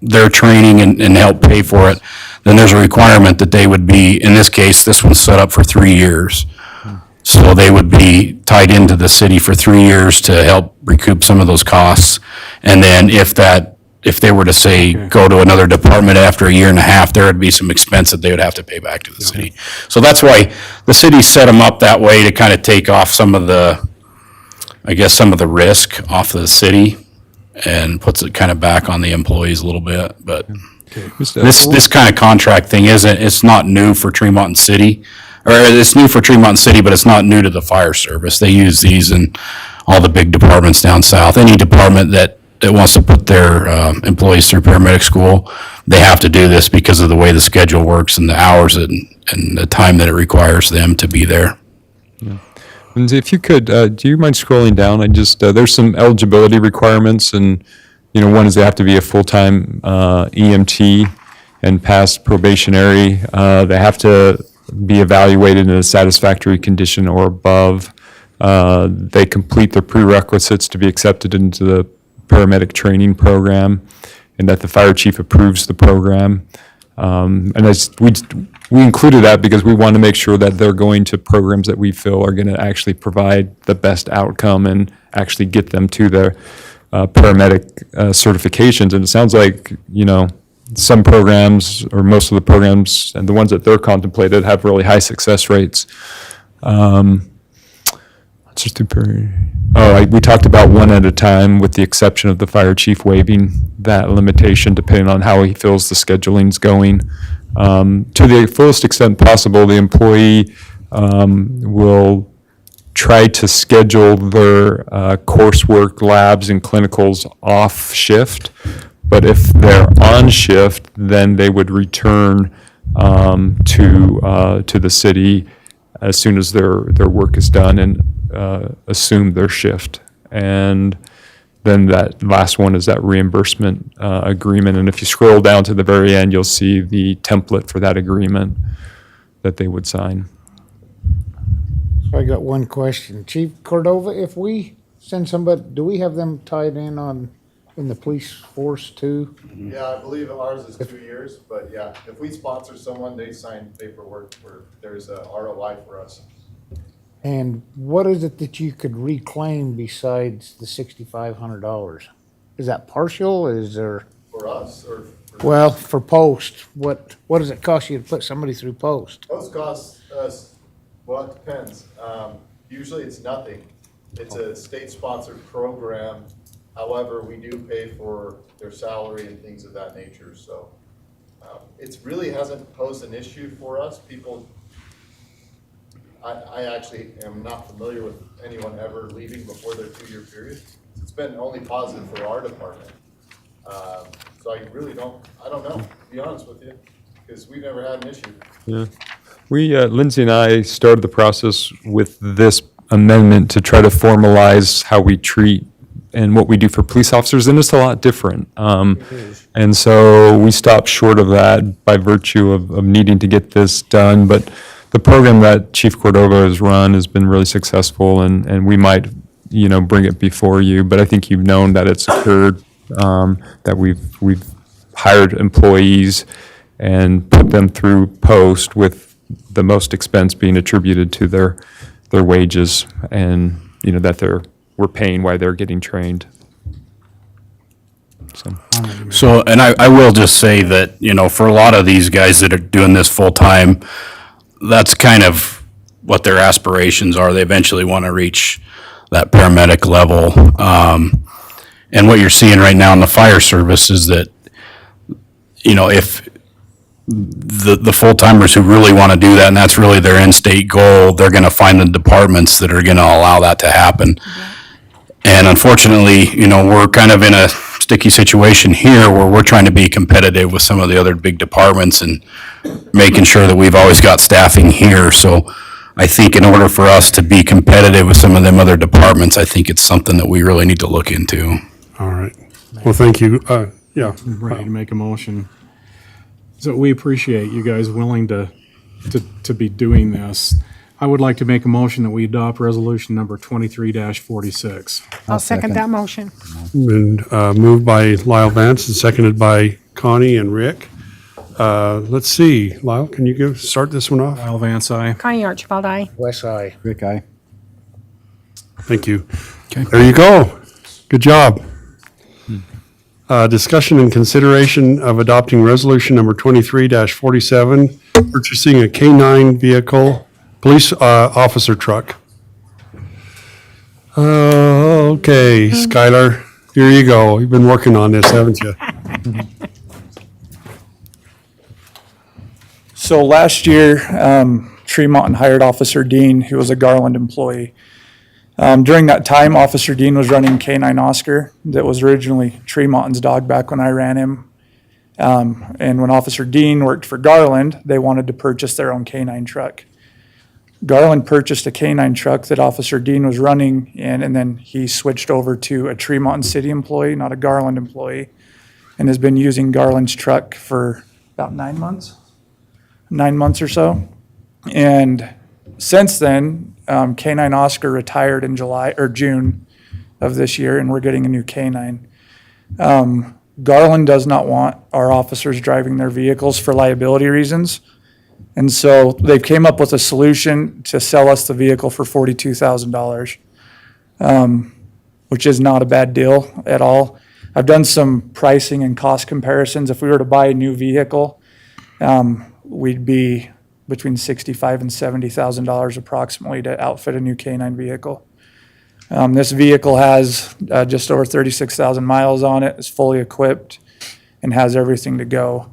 their training and help pay for it, then there's a requirement that they would be, in this case, this one's set up for 3 years. So they would be tied into the city for 3 years to help recoup some of those costs. And then if they were to say, go to another department after a year and a half, there would be some expense that they would have to pay back to the city. So that's why the city set them up that way to kind of take off some of the risk off of the city and puts it kind of back on the employees a little bit. But this kind of contract thing it's not new for Tremont City. Or it's new for Tremont City, but it's not new to the fire service. They use these in all the big departments down south. Any department that wants to put their employees through paramedic school, they have to do this because of the way the schedule works and the hours and the time that it requires them to be there. Lindsay, if you could, do you mind scrolling down? There's some eligibility requirements, and, one is they have to be a full-time EMT and pass probationary. They have to be evaluated in a satisfactory condition or above. They complete their prerequisites to be accepted into the paramedic training program, and that the fire chief approves the program. We included that because we want to make sure that they're going to programs that we feel are going to actually provide the best outcome and actually get them to their paramedic certifications. And it sounds like, some programs, or most of the programs, and the ones that they're contemplated, have really high success rates. We talked about one at a time, with the exception of the fire chief waiving that limitation depending on how he feels the scheduling's going. To the fullest extent possible, the employee will try to schedule their coursework, labs, and clinicals off shift. But if they're on shift, then they would return to the city as soon as their work is done and assume their shift. And then that last one is that reimbursement agreement. And if you scroll down to the very end, you'll see the template for that agreement that they would sign. So I got one question. Chief Cordova, if we send somebody, do we have them tied in the police force too? Yeah, I believe ours is 2 years, but yeah, if we sponsor someone, they sign paperwork where there's a ROI for us. And what is it that you could reclaim besides the $6,500? Is that partial? Is there? For us, or? Well, for post, what does it cost you to put somebody through post? Those costs us, well, it depends. Usually it's nothing. It's a state-sponsored program. However, we do pay for their salary and things of that nature, so it really hasn't posed an issue for us. I actually am not familiar with anyone ever leaving before their 2-year period. It's been only positive for our department. So I really don't know, to be honest with you, because we've never had an issue. Yeah. Lindsay and I started the process with this amendment to try to formalize how we treat and what we do for police officers, and it's a lot different. And so we stopped short of that by virtue of needing to get this done. But the program that Chief Cordova has run has been really successful, and we might, bring it before you. But I think you've known that it's occurred, that we've hired employees and put them through post, with the most expense being attributed to their wages, and that we're paying while they're getting trained. So, and I will just say that, for a lot of these guys that are doing this full-time, that's kind of what their aspirations are. They eventually want to reach that paramedic level. And what you're seeing right now in the fire service is that, the full-timers who really want to do that, and that's really their in-state goal, they're going to find the departments that are going to allow that to happen. And unfortunately, we're kind of in a sticky situation here where we're trying to be competitive with some of the other big departments and making sure that we've always got staffing here. So I think in order for us to be competitive with some of them other departments, I think it's something that we really need to look into. All right. Well, thank you. Yeah. Ready to make a motion. So we appreciate you guys willing to be doing this. I would like to make a motion that we adopt resolution number 23-46. I'll second that motion. Been moved by Lyle Vance and seconded by Connie and Rick. Let's see, Lyle, can you start this one off? Lyle Vance, aye. Connie Archibald, aye. West side. Rick, aye. Thank you. There you go. Good job. Discussion and consideration of adopting resolution number 23-47, purchasing a K-9 vehicle, police officer truck. Okay, Skylar, here you go. You've been working on this, haven't you? So last year, Tremont hired Officer Dean, who was a Garland employee. During that time, Officer Dean was running K-9 Oscar that was originally Tremont's dog back when I ran him. And when Officer Dean worked for Garland, they wanted to purchase their own K-9 truck. Garland purchased a K-9 truck that Officer Dean was running in, and then he switched over to a Tremont City employee, not a Garland employee, and has been using Garland's truck for about 9 months or so. And since then, K-9 Oscar retired in June of this year, and we're getting a new K-9. Garland does not want our officers driving their vehicles for liability reasons. And so they've came up with a solution to sell us the vehicle for $42,000, which is not a bad deal at all. I've done some pricing and cost comparisons. If we were to buy a new vehicle, we'd be between $65,000 and $70,000 approximately to outfit a new K-9 vehicle. This vehicle has just over 36,000 miles on it, is fully equipped, and has everything to go.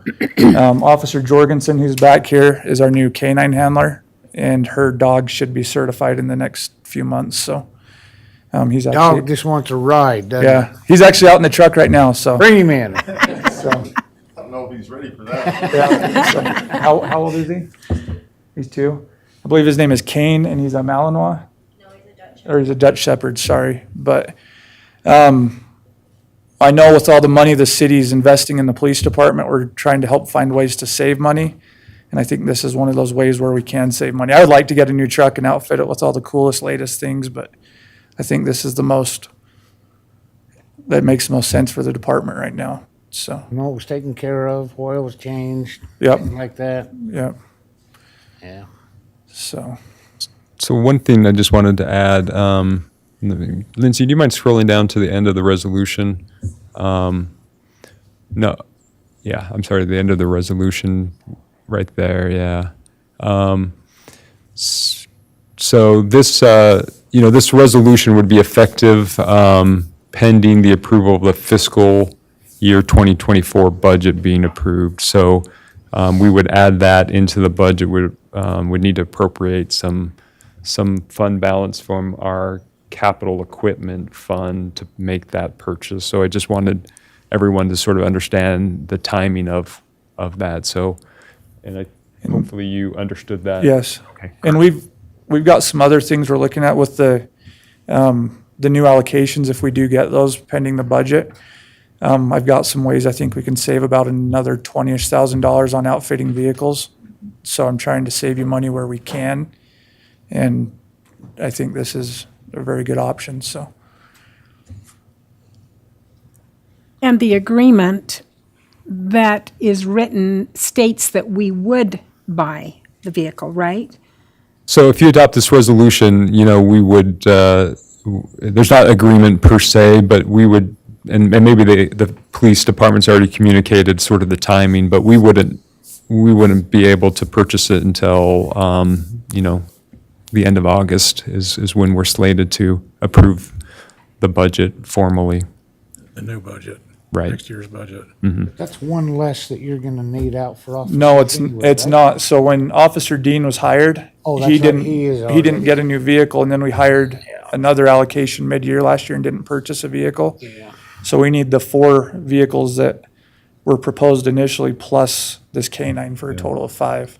Officer Jorgensen, who's back here, is our new K-9 handler, and her dog should be certified in the next few months, so. He's Dog actually, just wants to ride, doesn't yeah, he's actually out in the truck right now, so. he? Bring him in. so, I don't know if he's ready for that. yeah, so, how old is he? He's 2. I believe his name is Kane, and he's a Malinois? No, he's a Dutch Shepherd. Or he's a Dutch Shepherd, sorry. But I know with all the money the city's investing in the police department, we're trying to help find ways to save money. And I think this is one of those ways where we can save money. I would like to get a new truck and outfit it with all the coolest, latest things, but I think this is that makes the most sense for the department right now, so. No, it was taken care of, oil was changed, Yep, things like that. yep, Yeah. so. So one thing I just wanted to add, Lindsay, do you mind scrolling down to the end of the resolution? No, yeah, I'm sorry, the end of the resolution, right there, yeah. So this, this resolution would be effective pending the approval of the fiscal year 2024 budget being approved. So we would add that into the budget. We'd need to appropriate some fund balance from our capital equipment fund to make that purchase. So I just wanted everyone to sort of understand the timing of that. So, and hopefully you understood that. Yes. Okay. And we've got some other things we're looking at with the new allocations, if we do get those pending the budget. I've got some ways I think we can save about another $20,000 on outfitting vehicles. So I'm trying to save you money where we can. And I think this is a very good option, so. And the agreement that is written states that we would buy the vehicle, right? So if you adopt this resolution, we would, there's not agreement per se, but we would, and maybe the police department's already communicated sort of the timing, but we wouldn't be able to purchase it until, the end of August is when we're slated to approve the budget formally. The new budget. Right. next year's budget. That's one less that you're gonna need out for Officer No, it's, Dean, it's right? not. So when Officer Dean was hired, Oh, that's he right, didn't, he is he didn't already- get a new vehicle, and then we hired another allocation mid-year last year and didn't purchase a vehicle. Yeah. So we need the 4 vehicles that were proposed initially, plus this K-9 for a total of 5.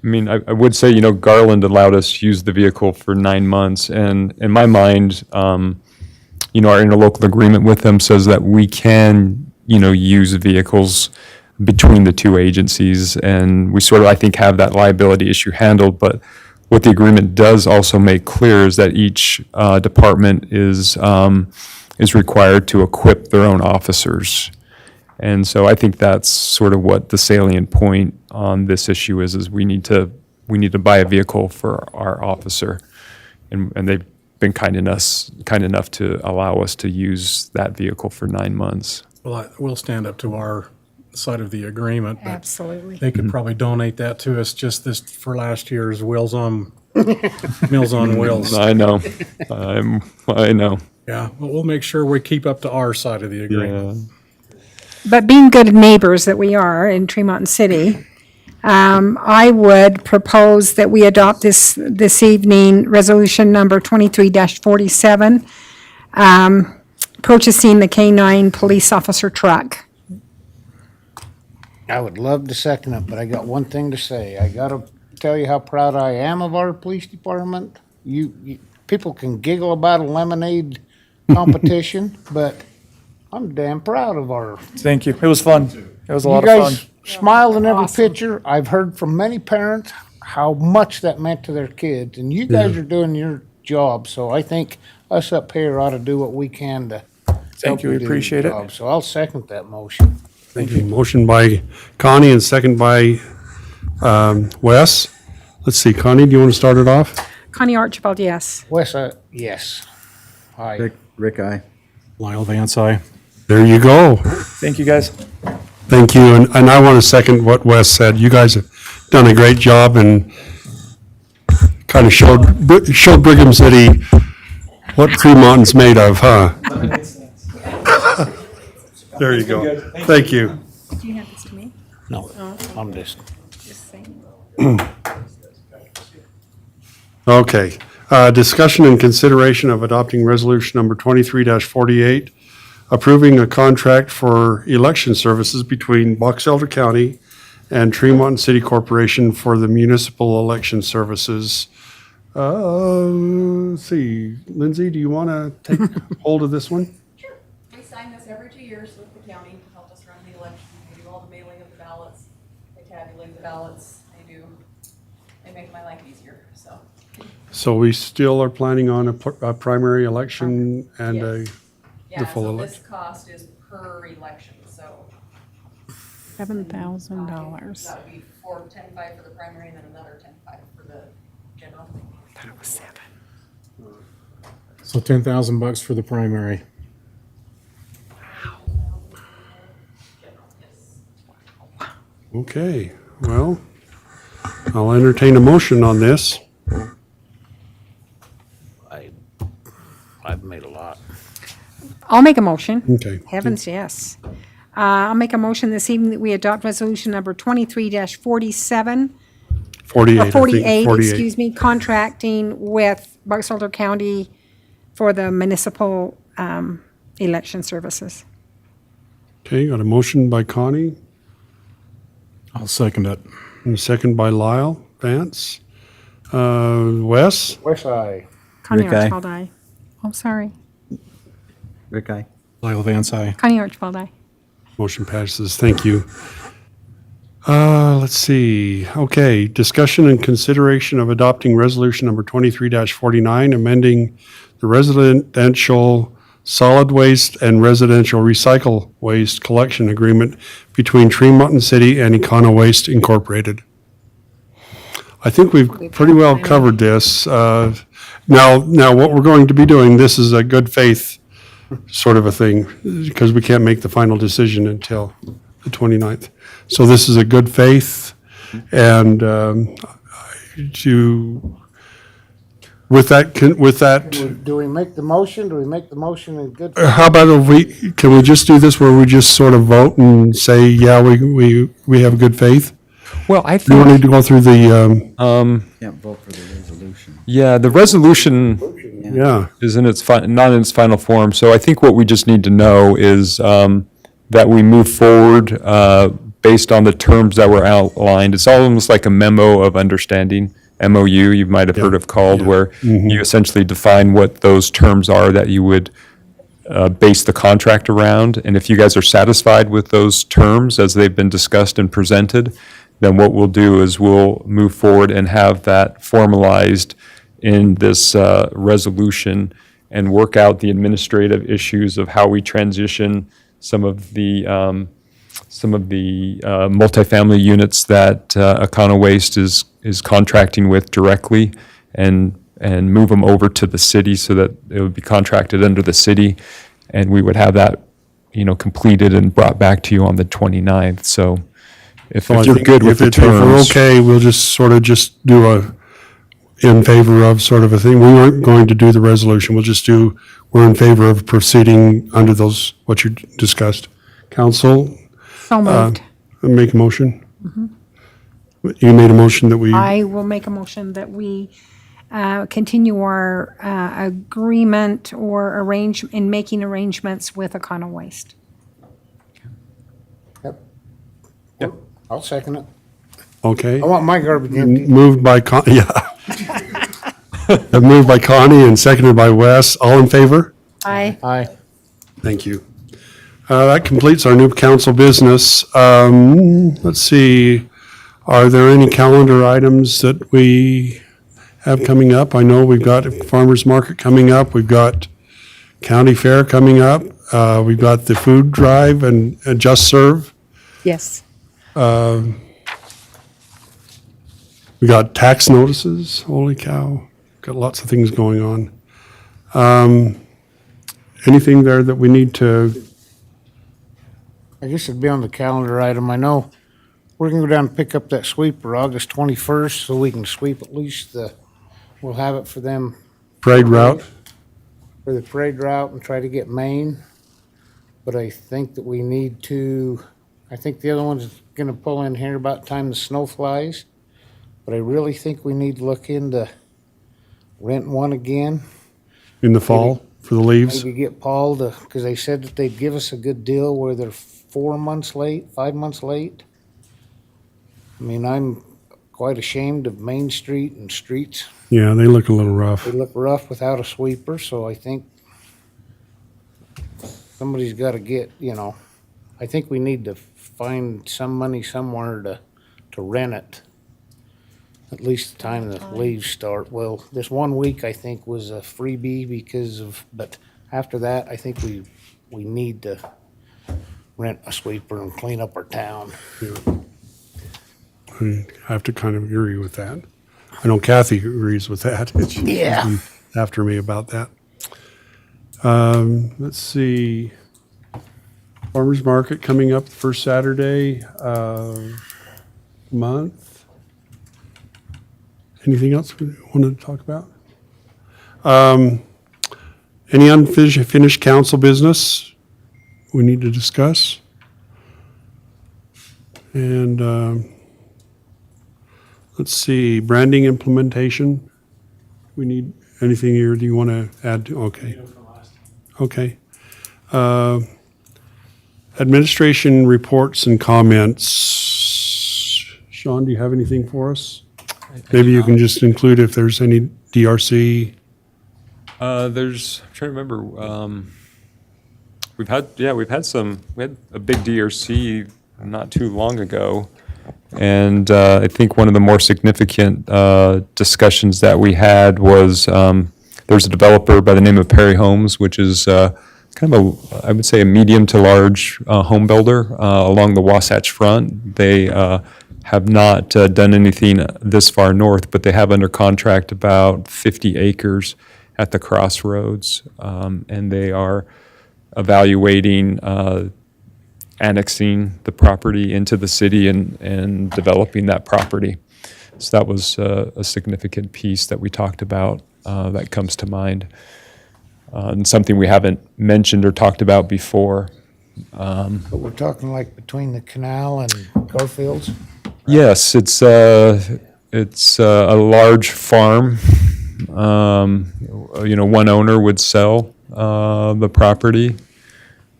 I mean, I would say, you know, Garland allowed us to use the vehicle for 9 months, and in my mind, you know, our interlocal agreement with them says that we can, you know, use vehicles between the two agencies, and we sort of, I think, have that liability issue handled, but what the agreement does also make clear is that each department is required to equip their own officers. And so I think that's sort of what the salient point on this issue is we need to buy a vehicle for our officer. And they've been kind enough to allow us to use that vehicle for 9 months. Well, we'll stand up to our side of the agreement, but Absolutely. they could probably donate that to us just this, for last year's Meals on Wheels. I know, I know. Yeah, but we'll make sure we keep up to our side of the agreement. But being good neighbors that we are in Tremont City, I would propose that we adopt this evening, resolution number 23-47, purchasing the K-9 police officer truck. I would love to second it, but I got one thing to say. I gotta tell you how proud I am of our police department. You people can giggle about a lemonade competition, but I'm damn proud of our. Thank you. It was fun. It was a lot You of guys fun. smiled in every Awesome. picture. I've heard from many parents how much that meant to their kids, and you guys are doing your job. So I think us up here ought to do what we can to help you. We do your appreciate it. job. So I'll second that motion. Thank you. Motion by Connie and second by Wes. Let's see, Connie, do you want to start it off? Connie Archibald, yes. Wes, yes. Aye. Rick, aye. Lyle Vance, aye. There you go. Thank you, guys. Thank you, and I want to second what Wes said. You guys have done a great job and kind of showed Brigham City what Tremont's made of, huh? There you go. Thank you. Do you have this to me? No, I'm just. Okay. Discussion and consideration of adopting resolution number 23-48, approving a contract for election services between Box Elder County and Tremont City Corporation for the municipal election services. Let's see, Lindsay, do you want to take hold of this one? Sure. We sign this every 2 years with the county to help us run the election. They do all the mailing of the ballots, they tabulate the ballots, they make my life easier, so. So we still are planning on a primary election and Yes. Yeah, full so election. this cost is per election, so. $7,000. That would be $10,500 for the primary and then another $10,500 for the general. That was 7. So $10,000 for the primary. General, yes. Okay, well, I'll entertain a motion on this. I've made a lot. I'll make a motion. Okay. Heavens, yes. I'll make a motion this evening that we adopt resolution number 23-47, 48, I or think. 48, excuse me, contracting with Box Elder County for the municipal election services. Okay, got a motion by Connie I'll second it. and a second by Lyle Vance. Wes? Wes, aye. Connie Rick, aye. Archibald, aye. Oh, sorry. Rick, aye. Lyle Vance, aye. Connie Archibald, aye. Motion passes, thank you. Let's see, okay, discussion and consideration of adopting resolution number 23-49, amending the residential solid waste and residential recycle waste collection agreement between Tremont City and Econo Waste Incorporated. I think we've pretty well covered this. Now, what we're going to be doing, this is a good faith sort of a thing, because we can't make the final decision until the 29th. So this is a good with that, Do we make the motion? Do we make the motion in good? how about if can we just do this where we just sort of vote and say, yeah, we have good faith? Well, I You don't think, need to go through the, Can't vote for the resolution. yeah, the resolution yeah. is not in its final form. So I think what we just need to know is that we move forward based on the terms that were outlined. It's almost like a memo of understanding, MOU, you might have heard of called, where you essentially define what those terms are that you would base the contract around. And if you guys are satisfied with those terms as they've been discussed and presented, then what we'll do is we'll move forward and have that formalized in this resolution and work out the administrative issues of how we transition some of the multifamily units that Econo Waste is contracting with directly and move them over to the city so that it would be contracted under the city. And we would have that, completed and brought back to you on the 29th. So if I you're think good with the if we're terms. okay, we'll just sort of just do a in favor of sort of a thing. We aren't going to do the resolution. We'll just do, we're in favor of proceeding under those, what you discussed. Council, So moved. make a motion. You made a motion that we, I will make a motion that we continue our agreement or in making arrangements with Econo Waste. I'll second it. okay. I want my garbage empty. Moved by moved by Connie and seconded by Wes. All in favor? Aye. Aye. Thank you. That completes our new council business. Let's see, are there any calendar items that we have coming up? I know we've got Farmers Market coming up, we've got County Fair coming up, we've got the food drive and Just Serve. Yes. We got tax notices, holy cow, got lots of things going on. Anything there that we need to, I guess it'd be on the calendar item. I know we're gonna go down and pick up that sweeper August 21st, so we can sweep at least we'll have it for them parade route? for the parade route and try to get Maine. But I think that we need to, I think the other one's gonna pull in here about the time the snow flies. But I really think we need to look into renting one again. In the fall for the leaves? Maybe get Paul to, because they said that they'd give us a good deal where they're 4 months late, 5 months late. I mean, I'm quite ashamed of Main Street and streets. Yeah, they look a little rough. They look rough without a sweeper, so I think somebody's got to get, I think we need to find some money somewhere to rent it. At least the time the leaves start. Well, this 1 week I think was a freebie but after that, I think we need to rent a sweeper and clean up our town. I have to kind of agree with that. I know Kathy agrees with that. She's Yeah. been after me about that. Let's see. Farmers Market coming up the first Saturday month. Anything else we wanted to talk about? Any unfinished council business we need to discuss? And let's see, branding implementation. We need anything here do you want to add to? Okay. Okay. Administration reports and comments. Sean, do you have anything for us? Maybe you can just include if there's any DRC. I'm trying to remember, we had a big DRC not too long ago. And I think one of the more significant discussions that we had was there's a developer by the name of Perry Homes, which is kind of I would say a medium to large home builder along the Wasatch Front. They have not done anything this far north, but they have under contract about 50 acres at the crossroads, and they are evaluating annexing the property into the city and developing that property. So that was a significant piece that we talked about that comes to mind. And something we haven't mentioned or talked about before. But we're talking like between the canal and Garfield's? Yes, it's a large farm. One owner would sell the property.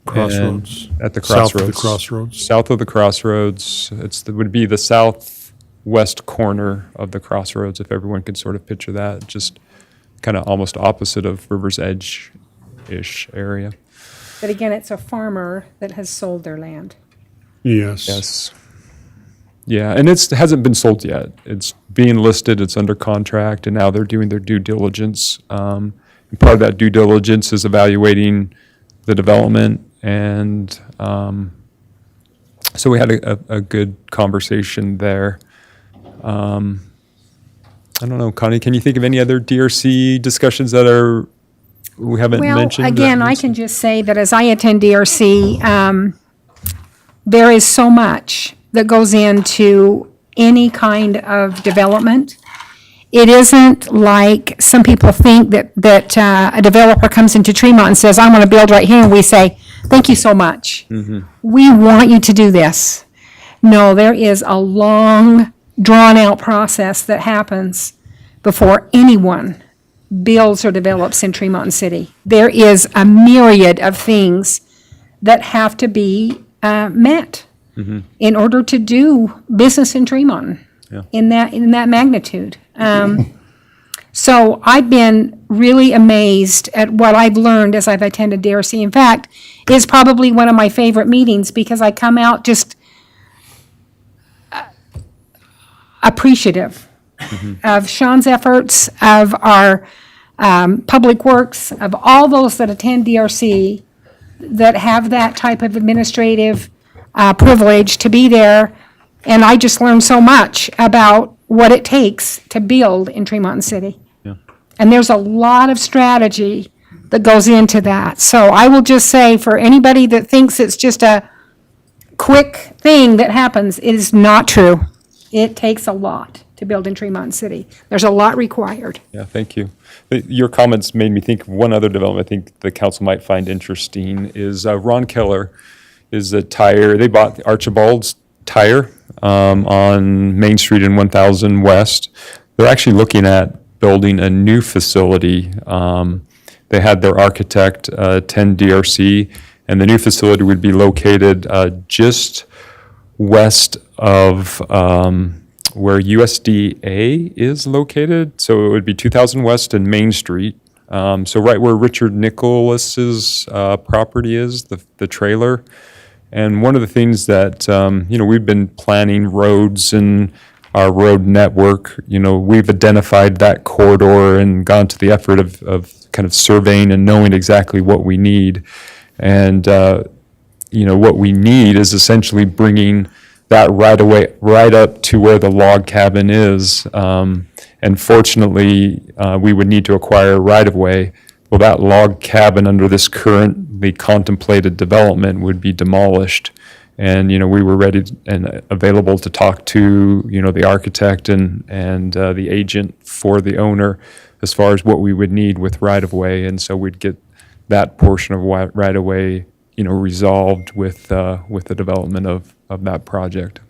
Crossroads. And at the South crossroads. of the crossroads. South of the crossroads. Would be the southwest corner of the crossroads, if everyone could sort of picture that. Just kind of almost opposite of River's Edge-ish area. But again, it's a farmer that has sold their land. Yes. Yes. Yeah, and it hasn't been sold yet. It's being listed, it's under contract, and now they're doing their due diligence. And part of that due diligence is evaluating the development, and so we had a good conversation there. I don't know, Connie, can you think of any other DRC discussions that we haven't mentioned? Well, again, I can just say that as I attend DRC, there is so much that goes into any kind of development. It isn't like some people think that a developer comes into Tremont and says, I want to build right here, and we say, thank you so much. We want you to do this. No, there is a long, drawn-out process that happens before anyone builds or develops in Tremont City. There is a myriad of things that have to be met in order to do business in Tremont in that magnitude. So I've been really amazed at what I've learned as I've attended DRC. In fact, it's probably one of my favorite meetings because I come out just appreciative of Sean's efforts, of our public works, of all those that attend DRC that have that type of administrative privilege to be there. And I just learned so much about what it takes to build in Tremont City. And there's a lot of strategy that goes into that. So I will just say, for anybody that thinks it's just a quick thing that happens, it is not true. It takes a lot to build in Tremont City. There's a lot required. Yeah, thank you. Your comments made me think of one other development I think the council might find interesting is Ron Keller is a tire. They bought Archibald's Tire on Main Street in 1000 West. They're actually looking at building a new facility. They had their architect 10 DRC, and the new facility would be located just west of where USDA is located. So it would be 2000 West and Main Street. So right where Richard Nicholas's property is, the trailer. And one of the things that, we've been planning roads and our road network, we've identified that corridor and gone to the effort of kind of surveying and knowing exactly what we need. And, what we need is essentially bringing that right up to where the log cabin is. And fortunately, we would need to acquire right-of-way. Well, that log cabin under this currently contemplated development would be demolished. And, we were ready and available to talk to, the architect and the agent for the owner as far as what we would need with right-of-way. And so we'd get that portion of right-of-way, resolved with the development of that project.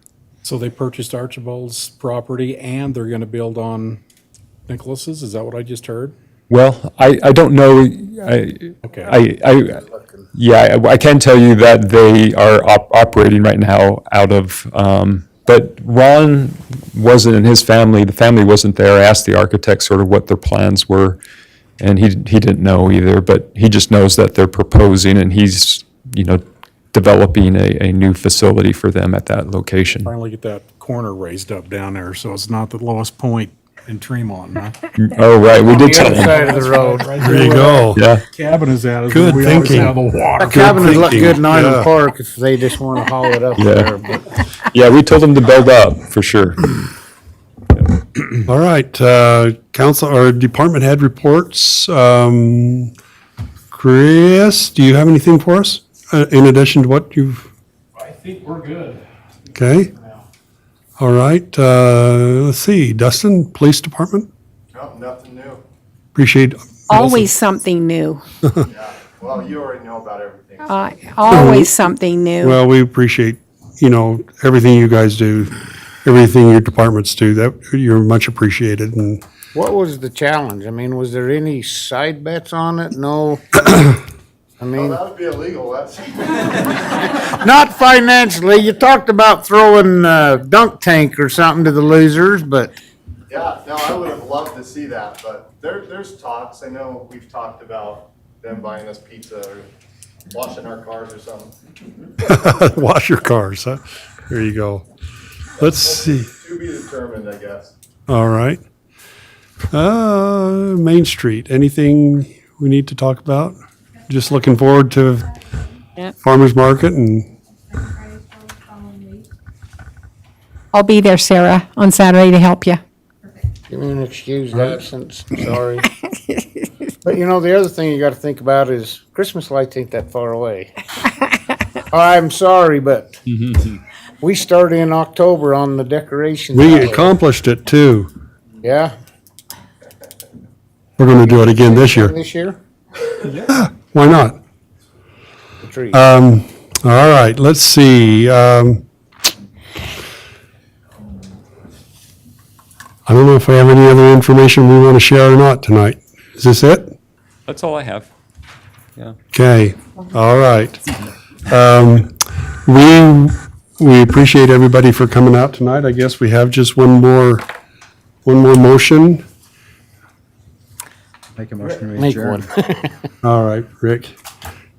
So they purchased Archibald's property and they're going to build on Nicholas's? Is that what I just heard? Well, I don't know. I can tell you that they are operating right now out of, but Ron wasn't, and the family wasn't there. I asked the architect sort of what their plans were, and he didn't know either, but he just knows that they're proposing, and he's, developing a new facility for them at that location. Finally get that corner raised up down there so it's not the lowest point in Tremont, huh? Oh, right, we did tell The other him. side of the road. There you go. Yeah. Cabin is at is Good where we always thinking. have the water. That cabin would look thinking, good in Island yeah. Park if they just want to haul it up Yeah. there. But Yeah, we told them to build up, for sure. All right, council or department head reports. Chris, do you have anything for us in addition to what you've? I think we're good. Okay. All right, let's see, Dustin, Police Department? No, nothing new. Appreciate. Always something new. Yeah, well, you already know about everything. Always something new. Well, we appreciate, everything you guys do, everything your departments do, that you're much appreciated. And What was the challenge? I mean, was there any side bets on it? No? I Well, mean, that would be illegal, that's. not financially. You talked about throwing a dunk tank or something to the losers, but Yeah, no, I would have loved to see that, but there's talks. I know we've talked about them buying us pizza or washing our cars or something. wash your cars, huh? There you go. Let's see. To be determined, I guess. All right. Main Street, anything we need to talk about? Just looking forward to Yep. farmer's market and, I'll be there, Sarah, on Saturday to help you. give me an excused absence. Sorry. But the other thing you got to think about is Christmas lights ain't that far away. I'm sorry, but we start in October on the decorations. we accomplished it too. Yeah? We're gonna do it again this year. This year? Why not? The tree. All right, let's see. I don't know if we have any other information we want to share or not tonight. Is this it? That's all I have. Yeah. Okay, all right. We appreciate everybody for coming out tonight. I guess we have just one more motion. Make a motion to Make adjourn. one. All right, Rick.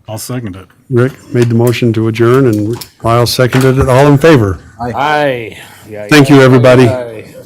I'll second it. Rick made the motion to adjourn and Lyle seconded it. All in favor? Aye. Thank you, everybody. Aye.